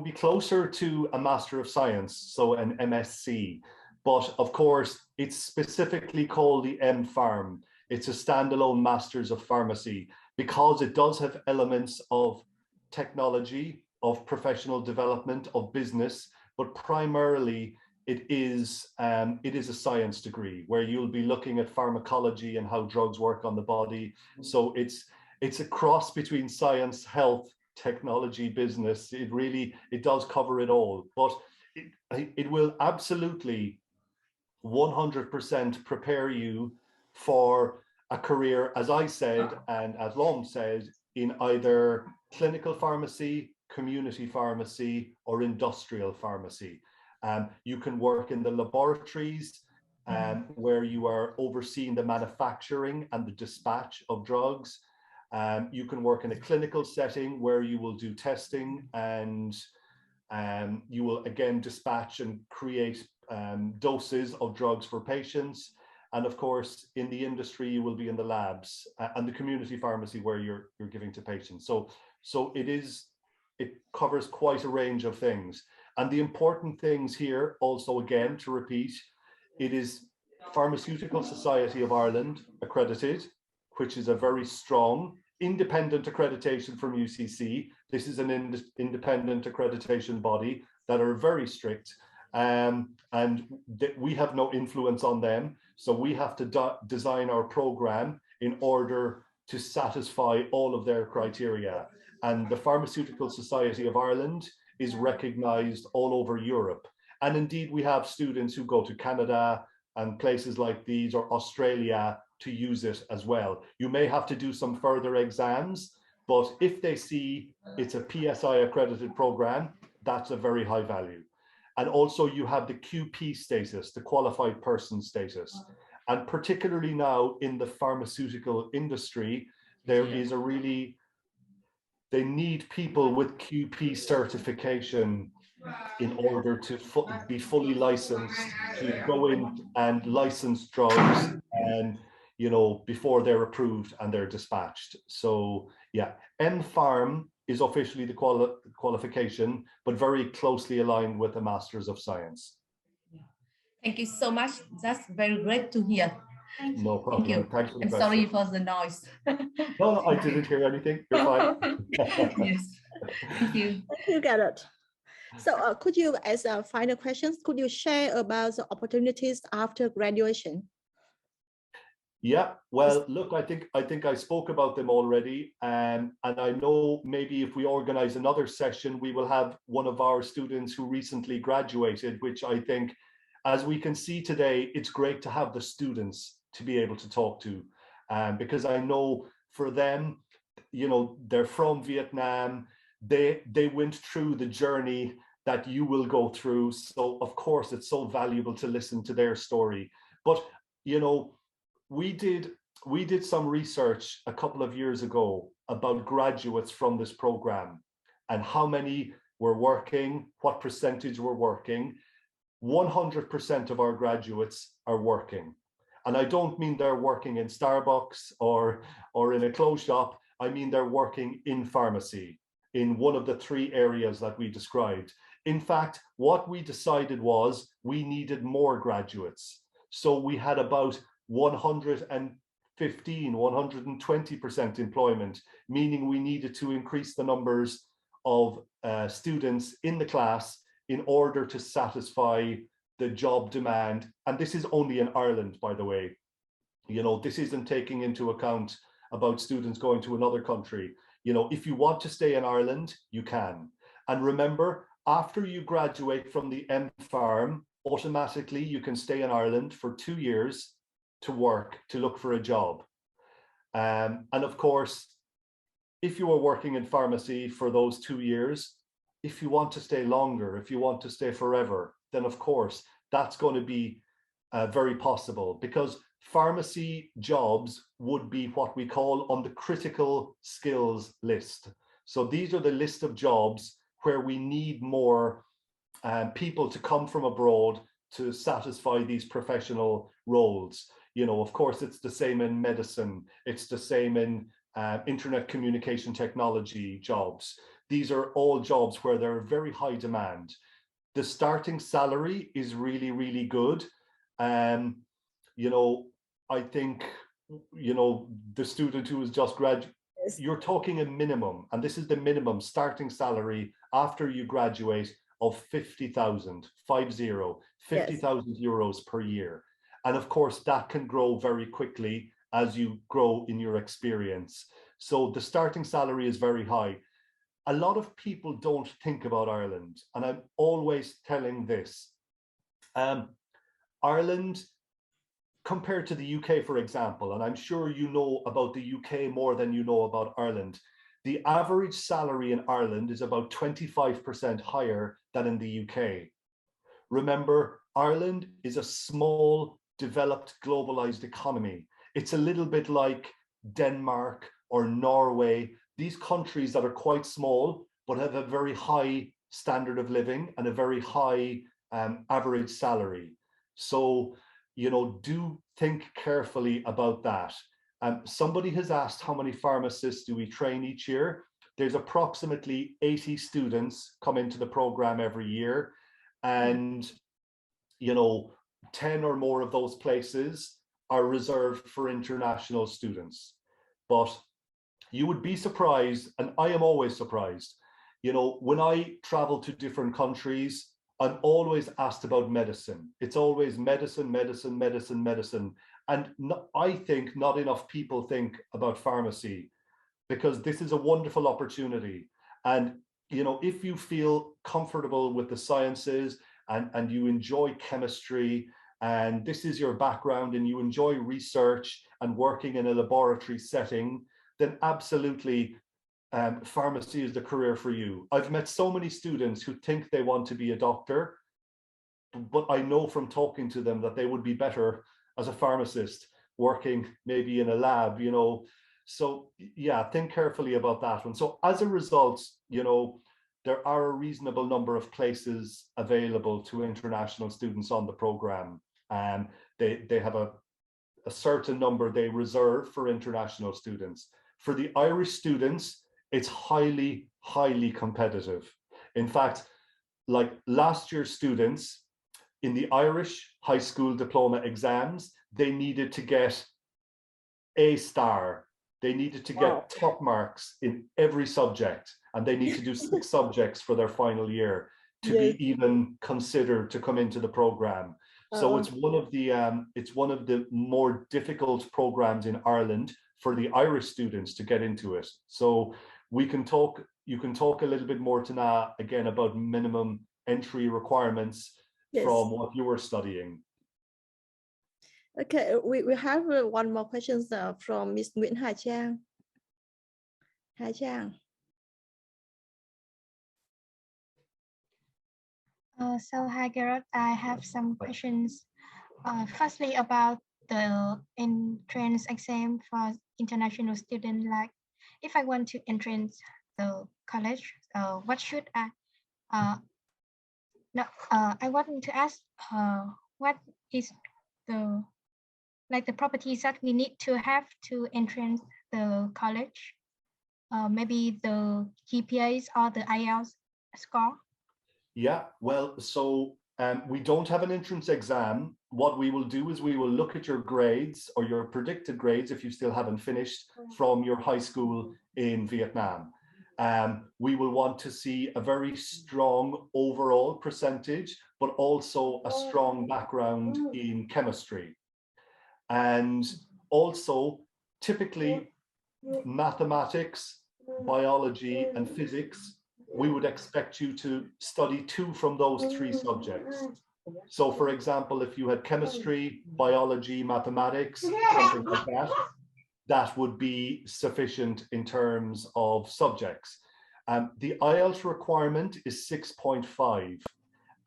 Speaker 2: be closer to a Master of Science, so an MSc. But of course, it's specifically called the MPharm. It's a standalone Masters of Pharmacy because it does have elements of technology, of professional development, of business, but primarily it is a science degree where you'll be looking at pharmacology and how drugs work on the body. So it's a cross between science, health, technology, business. It does cover it all, but it will absolutely 100% prepare you for a career, as I said, and as Lom said, in either clinical pharmacy, community pharmacy, or industrial pharmacy. You can work in the laboratories where you are overseeing the manufacturing and the dispatch of drugs. You can work in a clinical setting where you will do testing and you will again dispatch and create doses of drugs for patients. And of course, in the industry, you will be in the labs and the community pharmacy where you're giving to patients. So it covers quite a range of things. And the important things here, also again, to repeat, it is Pharmaceutical Society of Ireland accredited, which is a very strong independent accreditation from UCC. This is an independent accreditation body that are very strict, and we have no influence on them. So we have to design our program in order to satisfy all of their criteria. And the Pharmaceutical Society of Ireland is recognized all over Europe. And indeed, we have students who go to Canada and places like these, or Australia, to use it as well. You may have to do some further exams, but if they see it's a PSI accredited program, that's a very high value. And also you have the QP status, the qualified person status. And particularly now in the pharmaceutical industry, there is a really, they need people with QP certification in order to be fully licensed to go in and license drugs, and before they're approved and they're dispatched. So yeah, MPharm is officially the qualification, but very closely aligned with the Masters of Science.
Speaker 5: Thank you so much. That's very great to hear.
Speaker 2: No problem.
Speaker 5: Thank you.
Speaker 2: Thanks for the
Speaker 5: I'm
Speaker 2: question.
Speaker 5: sorry for the noise.
Speaker 2: No, I didn't hear anything. You're fine.
Speaker 5: Yes. Thank you.
Speaker 1: You got it. So could you, as a final questions, could you share about the opportunities after graduation?
Speaker 2: Yeah, well, look, I think I spoke about them already, and I know maybe if we organize another session, we will have one of our students who recently graduated, which I think, as we can see today, it's great to have the students to be able to talk to, because I know for them, they're from Vietnam, they went through the journey that you will go through. So of course, it's so valuable to listen to their story. But, we did some research a couple of years ago about graduates from this program and how many were working, what percentage were working. 100% of our graduates are working. And I don't mean they're working in Starbucks or in a clothes shop. I mean they're working in pharmacy, in one of the 3 areas that we described. In fact, what we decided was we needed more graduates. So we had about 120% employment, meaning we needed to increase the numbers of students in the class in order to satisfy the job demand. And this is only in Ireland, by the way. This isn't taking into account about students going to another country. If you want to stay in Ireland, you can. And remember, after you graduate from the MPharm, automatically you can stay in Ireland for 2 years to work, to look for a job. And of course, if you are working in pharmacy for those 2 years, if you want to stay longer, if you want to stay forever, then of course, that's going to be very possible, because pharmacy jobs would be what we call on the critical skills list. So these are the list of jobs where we need more people to come from abroad to satisfy these professional roles. Of course, it's the same in medicine. It's the same in internet communication technology jobs. These are all jobs where there are very high demand. The starting salary is really, really good. I think, the student who has just graduated, you're talking a minimum, and this is the minimum starting salary after you graduate of 50,000 euros per year. And of course, that can grow very quickly as you grow in your experience. So the starting salary is very high. A lot of people don't think about Ireland, and I'm always telling this. Ireland, compared to the UK, for example, and I'm sure you know about the UK more than you know about Ireland, the average salary in Ireland is about 25% higher than in the UK. Remember, Ireland is a small, developed, globalized economy. It's a little bit like Denmark or Norway, these countries that are quite small, but have a very high standard of living and a very high average salary. So, you know, do think carefully about that. Somebody has asked how many pharmacists do we train each year? There's approximately 80 students come into the program every year. And, you know, 10 or more of those places are reserved for international students. But you would be surprised, and I am always surprised, you know, when I travel to different countries, I'm always asked about medicine. It's always medicine, medicine, medicine, medicine. And I think not enough people think about pharmacy, because this is a wonderful opportunity. And, you know, if you feel comfortable with the sciences and you enjoy chemistry, and this is your background and you enjoy research and working in a laboratory setting, then absolutely pharmacy is the career for you. I've met so many students who think they want to be a doctor, but I know from talking to them that they would be better as a pharmacist working maybe in a lab, you know. So yeah, think carefully about that one. So as a result, you know, there are a reasonable number of places available to international students on the program. And they have a certain number they reserve for international students. For the Irish students, it's highly, highly competitive. In fact, like last year's students in the Irish high school diploma exams, they needed to get A star. They needed to get top marks in every subject, and they need to do 6 subjects for their final year to be even considered to come into the program. So it's one of the more difficult programs in Ireland for the Irish students to get into it. So you can talk a little bit more to Na again about minimum entry requirements from what you were studying.
Speaker 1: Okay, we have one more question from Miss Nguyễn Hà Trang. Hà Trang.
Speaker 7: So hi Gerard, I have some questions. Firstly, about the entrance exam for international students. Like, if I want to entrance the college, what should I? I want to ask, what is the properties that we need to have to entrance the college? Maybe the GPAs or the IELTS score.
Speaker 2: Yeah, well, so we don't have an entrance exam. What we will do is we will look at your grades, or your predicted grades if you still haven't finished, from your high school in Vietnam. We will want to see a very strong overall percentage, but also a strong background in chemistry. And also, typically, mathematics, biology, and physics, we would expect you to study 2 from those 3 subjects. So for example, if you had chemistry, biology, mathematics, something like that, that would be sufficient in terms of subjects. The IELTS requirement is 6.5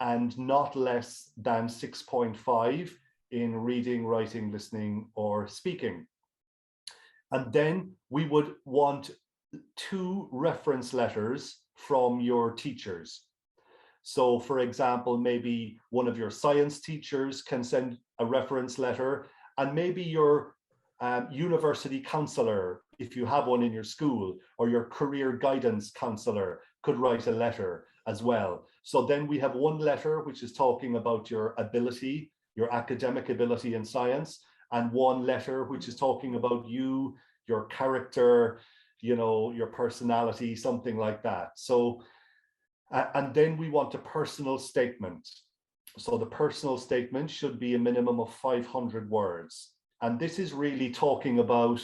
Speaker 2: and not less than 6.5 in reading, writing, listening, or speaking. And then we would want 2 reference letters from your teachers. So for example, maybe one of your science teachers can send a reference letter, and maybe your university counselor, if you have one in your school, or your career guidance counselor could write a letter as well. So then we have 1 letter which is talking about your ability, your academic ability in science, and 1 letter which is talking about you, your character, you know, your personality, something like that. So And then we want a personal statement. So the personal statement should be a minimum of 500 words. And this is really talking about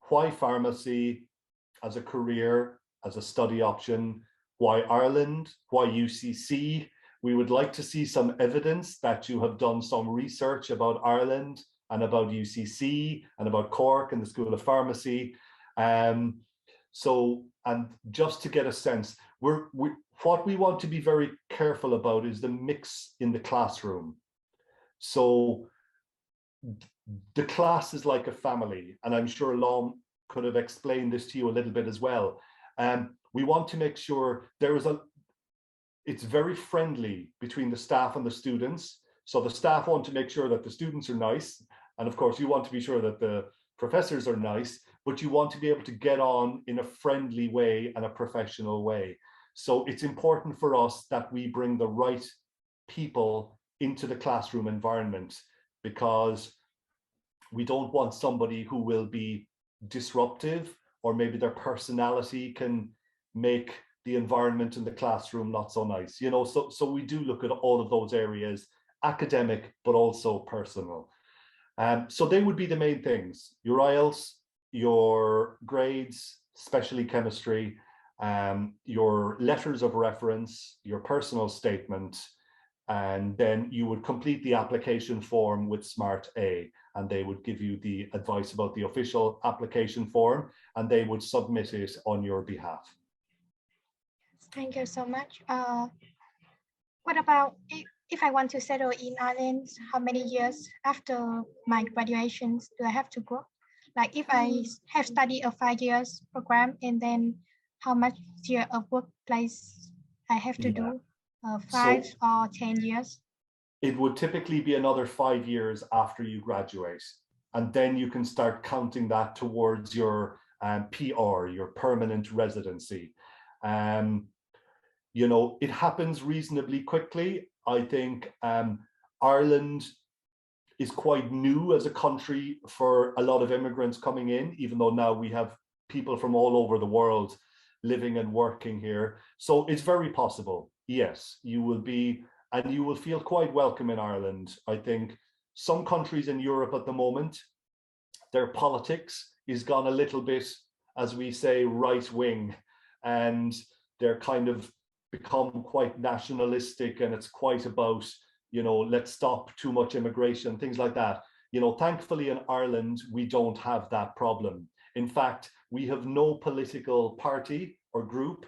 Speaker 2: why pharmacy as a career, as a study option, why Ireland, why UCC. We would like to see some evidence that you have done some research about Ireland and about UCC and about Cork and the School of Pharmacy. And just to get a sense, what we want to be very careful about is the mix in the classroom. So the class is like a family, and I'm sure Lom could have explained this to you a little bit as well. We want to make sure it's very friendly between the staff and the students. So the staff want to make sure that the students are nice. And of course, you want to be sure that the professors are nice, but you want to be able to get on in a friendly way and a professional way. So it's important for us that we bring the right people into the classroom environment, because we don't want somebody who will be disruptive, or maybe their personality can make the environment in the classroom not so nice, you know. So we do look at all of those areas, academic but also personal. So they would be the main things: your IELTS, your grades, especially chemistry, your letters of reference, your personal statement, and then you would complete the application form with Smart A, and they would give you the advice about the official application form, and they would submit it on your behalf.
Speaker 7: Thank you so much. What about if I want to settle in Ireland, how many years after my graduation do I have to go? Like if I have studied a 5 years program, and then how much year of workplace I have to do, 5 or 10 years?
Speaker 2: It would typically be another 5 years after you graduate. And then you can start counting that towards your PR, your permanent residency. You know, it happens reasonably quickly. I think Ireland is quite new as a country for a lot of immigrants coming in, even though now we have people from all over the world living and working here. So it's very possible, yes, you will be, and you will feel quite welcome in Ireland. I think some countries in Europe at the moment, their politics is gone a little bit, as we say, right wing, and they're kind of become quite nationalistic, and it's quite about, you know, let's stop too much immigration, things like that. You know, thankfully in Ireland, we don't have that problem. In fact, we have no political party or group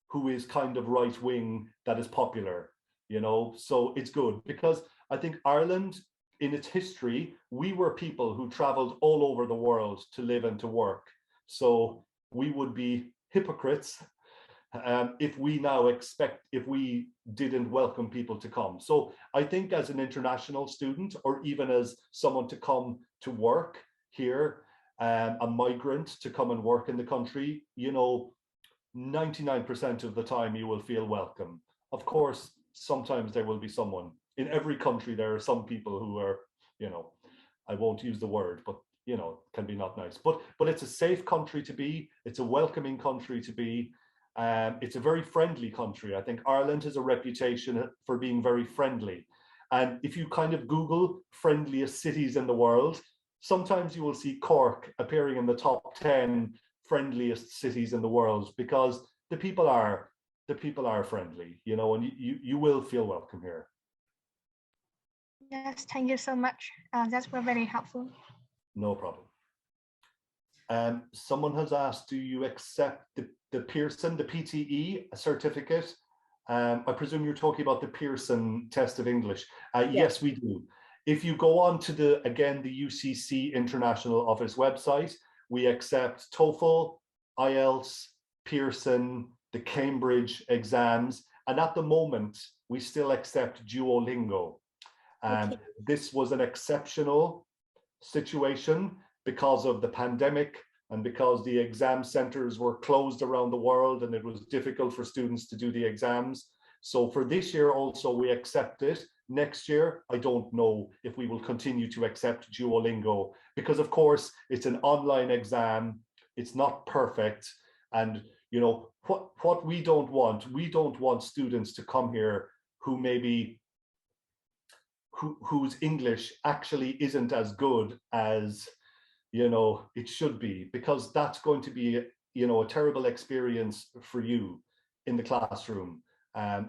Speaker 2: who is kind of right wing that is popular, you know, so it's good, because I think Ireland, in its history, we were people who traveled all over the world to live and to work. So we would be hypocrites if we didn't welcome people to come. So I think as an international student, or even as someone to come to work here, a migrant to come and work in the country, you know, 99% of the time you will feel welcome. Of course, sometimes there will be someone. In every country, there are some people who are, you know, I won't use the word, but, you know, can be not nice. But it's a safe country to be. It's a welcoming country to be. It's a very friendly country. I think Ireland has a reputation for being very friendly. And if you kind of Google friendliest cities in the world, sometimes you will see Cork appearing in the top 10 friendliest cities in the world, because the people are friendly, you know, and you will feel welcome here.
Speaker 7: Yes, thank you so much. That's very helpful.
Speaker 2: No problem. Someone has asked, do you accept the Pearson, the PTE certificate? I presume you're talking about the Pearson test of English. Yes, we do. If you go on to the UCC International Office website, we accept TOEFL, IELTS, Pearson, the Cambridge exams, and at the moment, we still accept Duolingo.
Speaker 1: Okay.
Speaker 2: This was an exceptional situation because of the pandemic and because the exam centers were closed around the world and it was difficult for students to do the exams. So for this year also, we accept it. Next year, I don't know if we will continue to accept Duolingo, because of course it's an online exam, it's not perfect, and You know, what we don't want students to come here who maybe whose English actually isn't as good as, you know, it should be, because that's going to be, you know, a terrible experience for you in the classroom.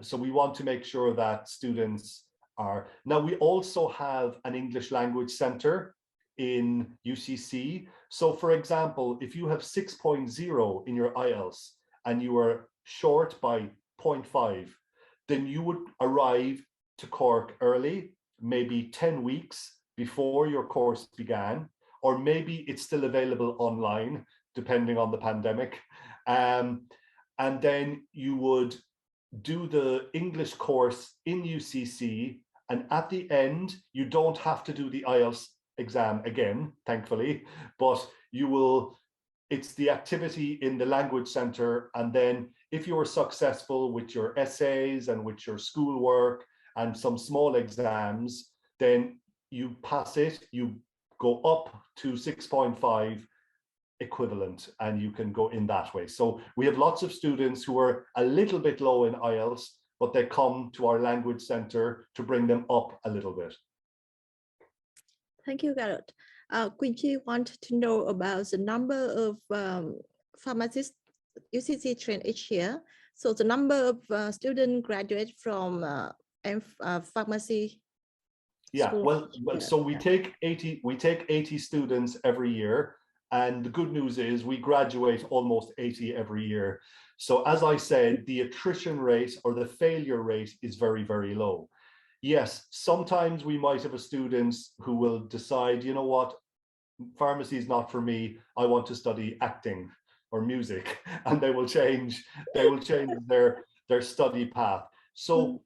Speaker 2: So we want to make sure that students are. Now, we also have an English language center in UCC. So for example, if you have 6.0 in your IELTS and you are short by 0.5, then you would arrive to Cork early, maybe 10 weeks before your course began, or maybe it's still available online, depending on the pandemic. And then you would do the English course in UCC, and at the end, you don't have to do the IELTS exam again, thankfully, but you will, it's the activity in the language center, and then if you are successful with your essays and with your schoolwork and some small exams, then you pass it, you go up to 6.5 equivalent, and you can go in that way. So we have lots of students who are a little bit low in IELTS, but they come to our language center to bring them up a little bit.
Speaker 1: Thank you, Garrett. Quincy wanted to know about the number of pharmacists UCC trained each year. So the number of students graduate from pharmacy.
Speaker 2: Yeah,
Speaker 1: school.
Speaker 2: well, so we take 80 students every year, and the good news is we graduate almost 80 every year. So as I said, the attrition rate or the failure rate is very, very low. Yes, sometimes we might have a student who will decide, you know what, pharmacy is not for me, I want to study acting or music, and they will change their study path. So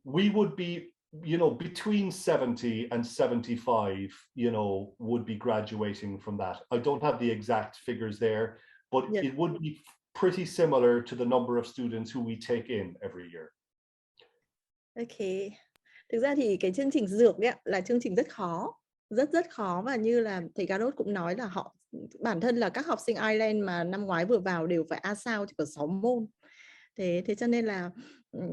Speaker 2: we would be, you know, between 70 and 75, you know, would be graduating from that. I don't have the exact figures there, but it would be pretty similar to the number of students who we take in every year.
Speaker 1: Okay. Thực ra thì cái chương trình dược ấy là chương trình rất khó, rất khó, và như là thầy Garrett cũng nói là họ bản thân là các học sinh Ireland mà năm ngoái vừa vào đều phải A sao chỉ có 6 môn. Thế cho nên là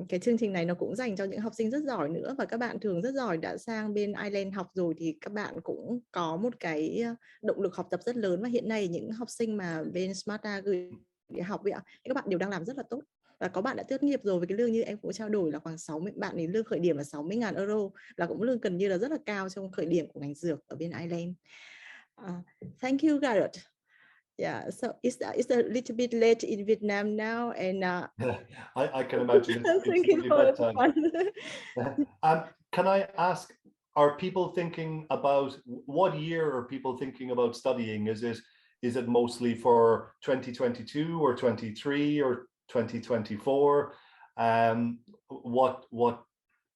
Speaker 1: cái chương trình này nó cũng dành cho những học sinh rất giỏi nữa, và các bạn thường rất giỏi đã sang bên Ireland học rồi thì các bạn cũng có một cái động lực học tập rất lớn, và hiện nay những học sinh mà bên Smarta gửi để học vậy ạ, các bạn đều đang làm rất là tốt. Và có bạn đã tốt nghiệp rồi với cái lương như em cũng trao đổi là khoảng 60, bạn ấy lương khởi điểm là 60.000 euro, là cũng lương gần như là rất là cao trong khởi điểm của ngành dược ở bên Ireland. Thank you, Garrett. Yeah, so it's a little bit late in Vietnam now, and
Speaker 2: I can imagine it's
Speaker 1: thinking for
Speaker 2: can I ask, are people thinking about, what year are people thinking about studying? Is it mostly for 2022 or 23 or 2024? What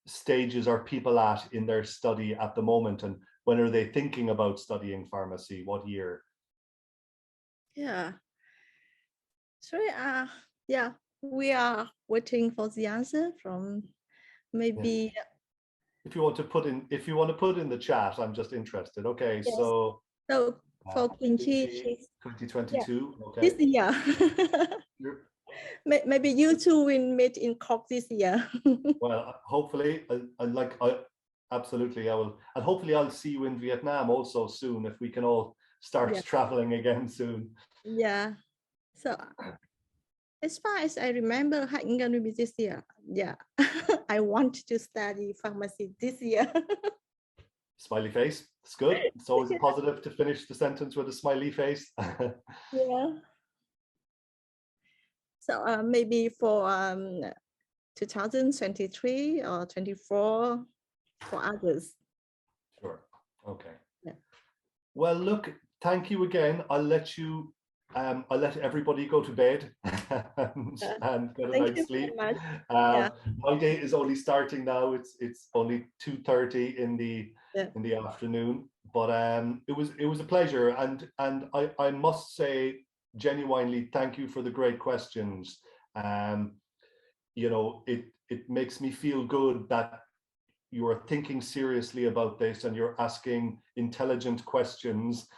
Speaker 2: stages are people at in their study at the moment, and when are they thinking about studying pharmacy? What year?
Speaker 1: Yeah. Sorry, yeah, we are waiting for the answer from maybe.
Speaker 2: If you want to put in the chat, I'm just interested. Okay, yes. So
Speaker 1: for Quincy,
Speaker 2: 2022. Yeah. Okay.
Speaker 1: This year. Maybe you two will meet in Cork this year.
Speaker 2: Well, hopefully, absolutely, I will, and hopefully I'll see you in Vietnam also soon, if we can all start traveling again soon.
Speaker 1: Yeah. So as far as I remember, Hạnh will be this year. Yeah. I want to study pharmacy this year.
Speaker 2: Smiley face. It's good. It's always a positive to finish the sentence with a smiley face.
Speaker 1: Yeah. So maybe for 2023 or 24 for others.
Speaker 2: Sure. Okay.
Speaker 1: Yeah.
Speaker 2: Well, look, thank you again. I'll let let everybody go to bed and get a nice sleep. My day is only starting now. It's only 2:30 in the afternoon. But it was a pleasure, and I must say, genuinely, thank you for the great questions. You know, it makes me feel good that you are thinking seriously about this and you're asking intelligent questions,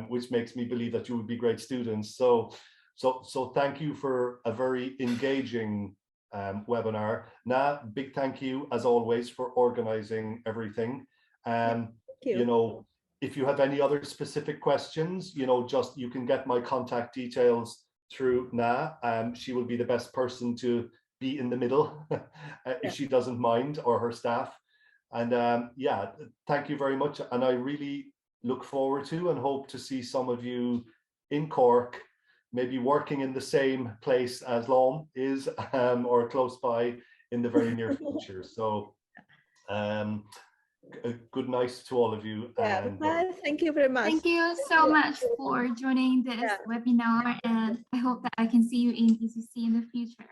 Speaker 2: which makes me believe that you would be great students. So So thank you for a very engaging webinar. Na, big thank you as always for organizing everything. You know, if you have any other specific questions, you know, just you can get my contact details through Na. She will be the best person to be in the middle if she doesn't mind, or her staff. And yeah, thank you very much. And I really look forward to and hope to see some of you in Cork, maybe working in the same place as Lom is, or close by in the very near future. So a good night to all of you. And
Speaker 1: thank you very much.
Speaker 4: Thank you so much for joining this webinar, and I hope that I can see you in ECC in the future.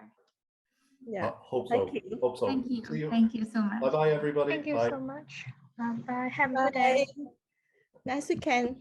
Speaker 2: Hope so. Hope so.
Speaker 4: Thank you.
Speaker 2: See you.
Speaker 4: Thank you so much.
Speaker 2: Bye bye, everybody.
Speaker 7: Thank you
Speaker 2: Bye.
Speaker 7: so much. Bye. Have a good day.
Speaker 1: Nice weekend.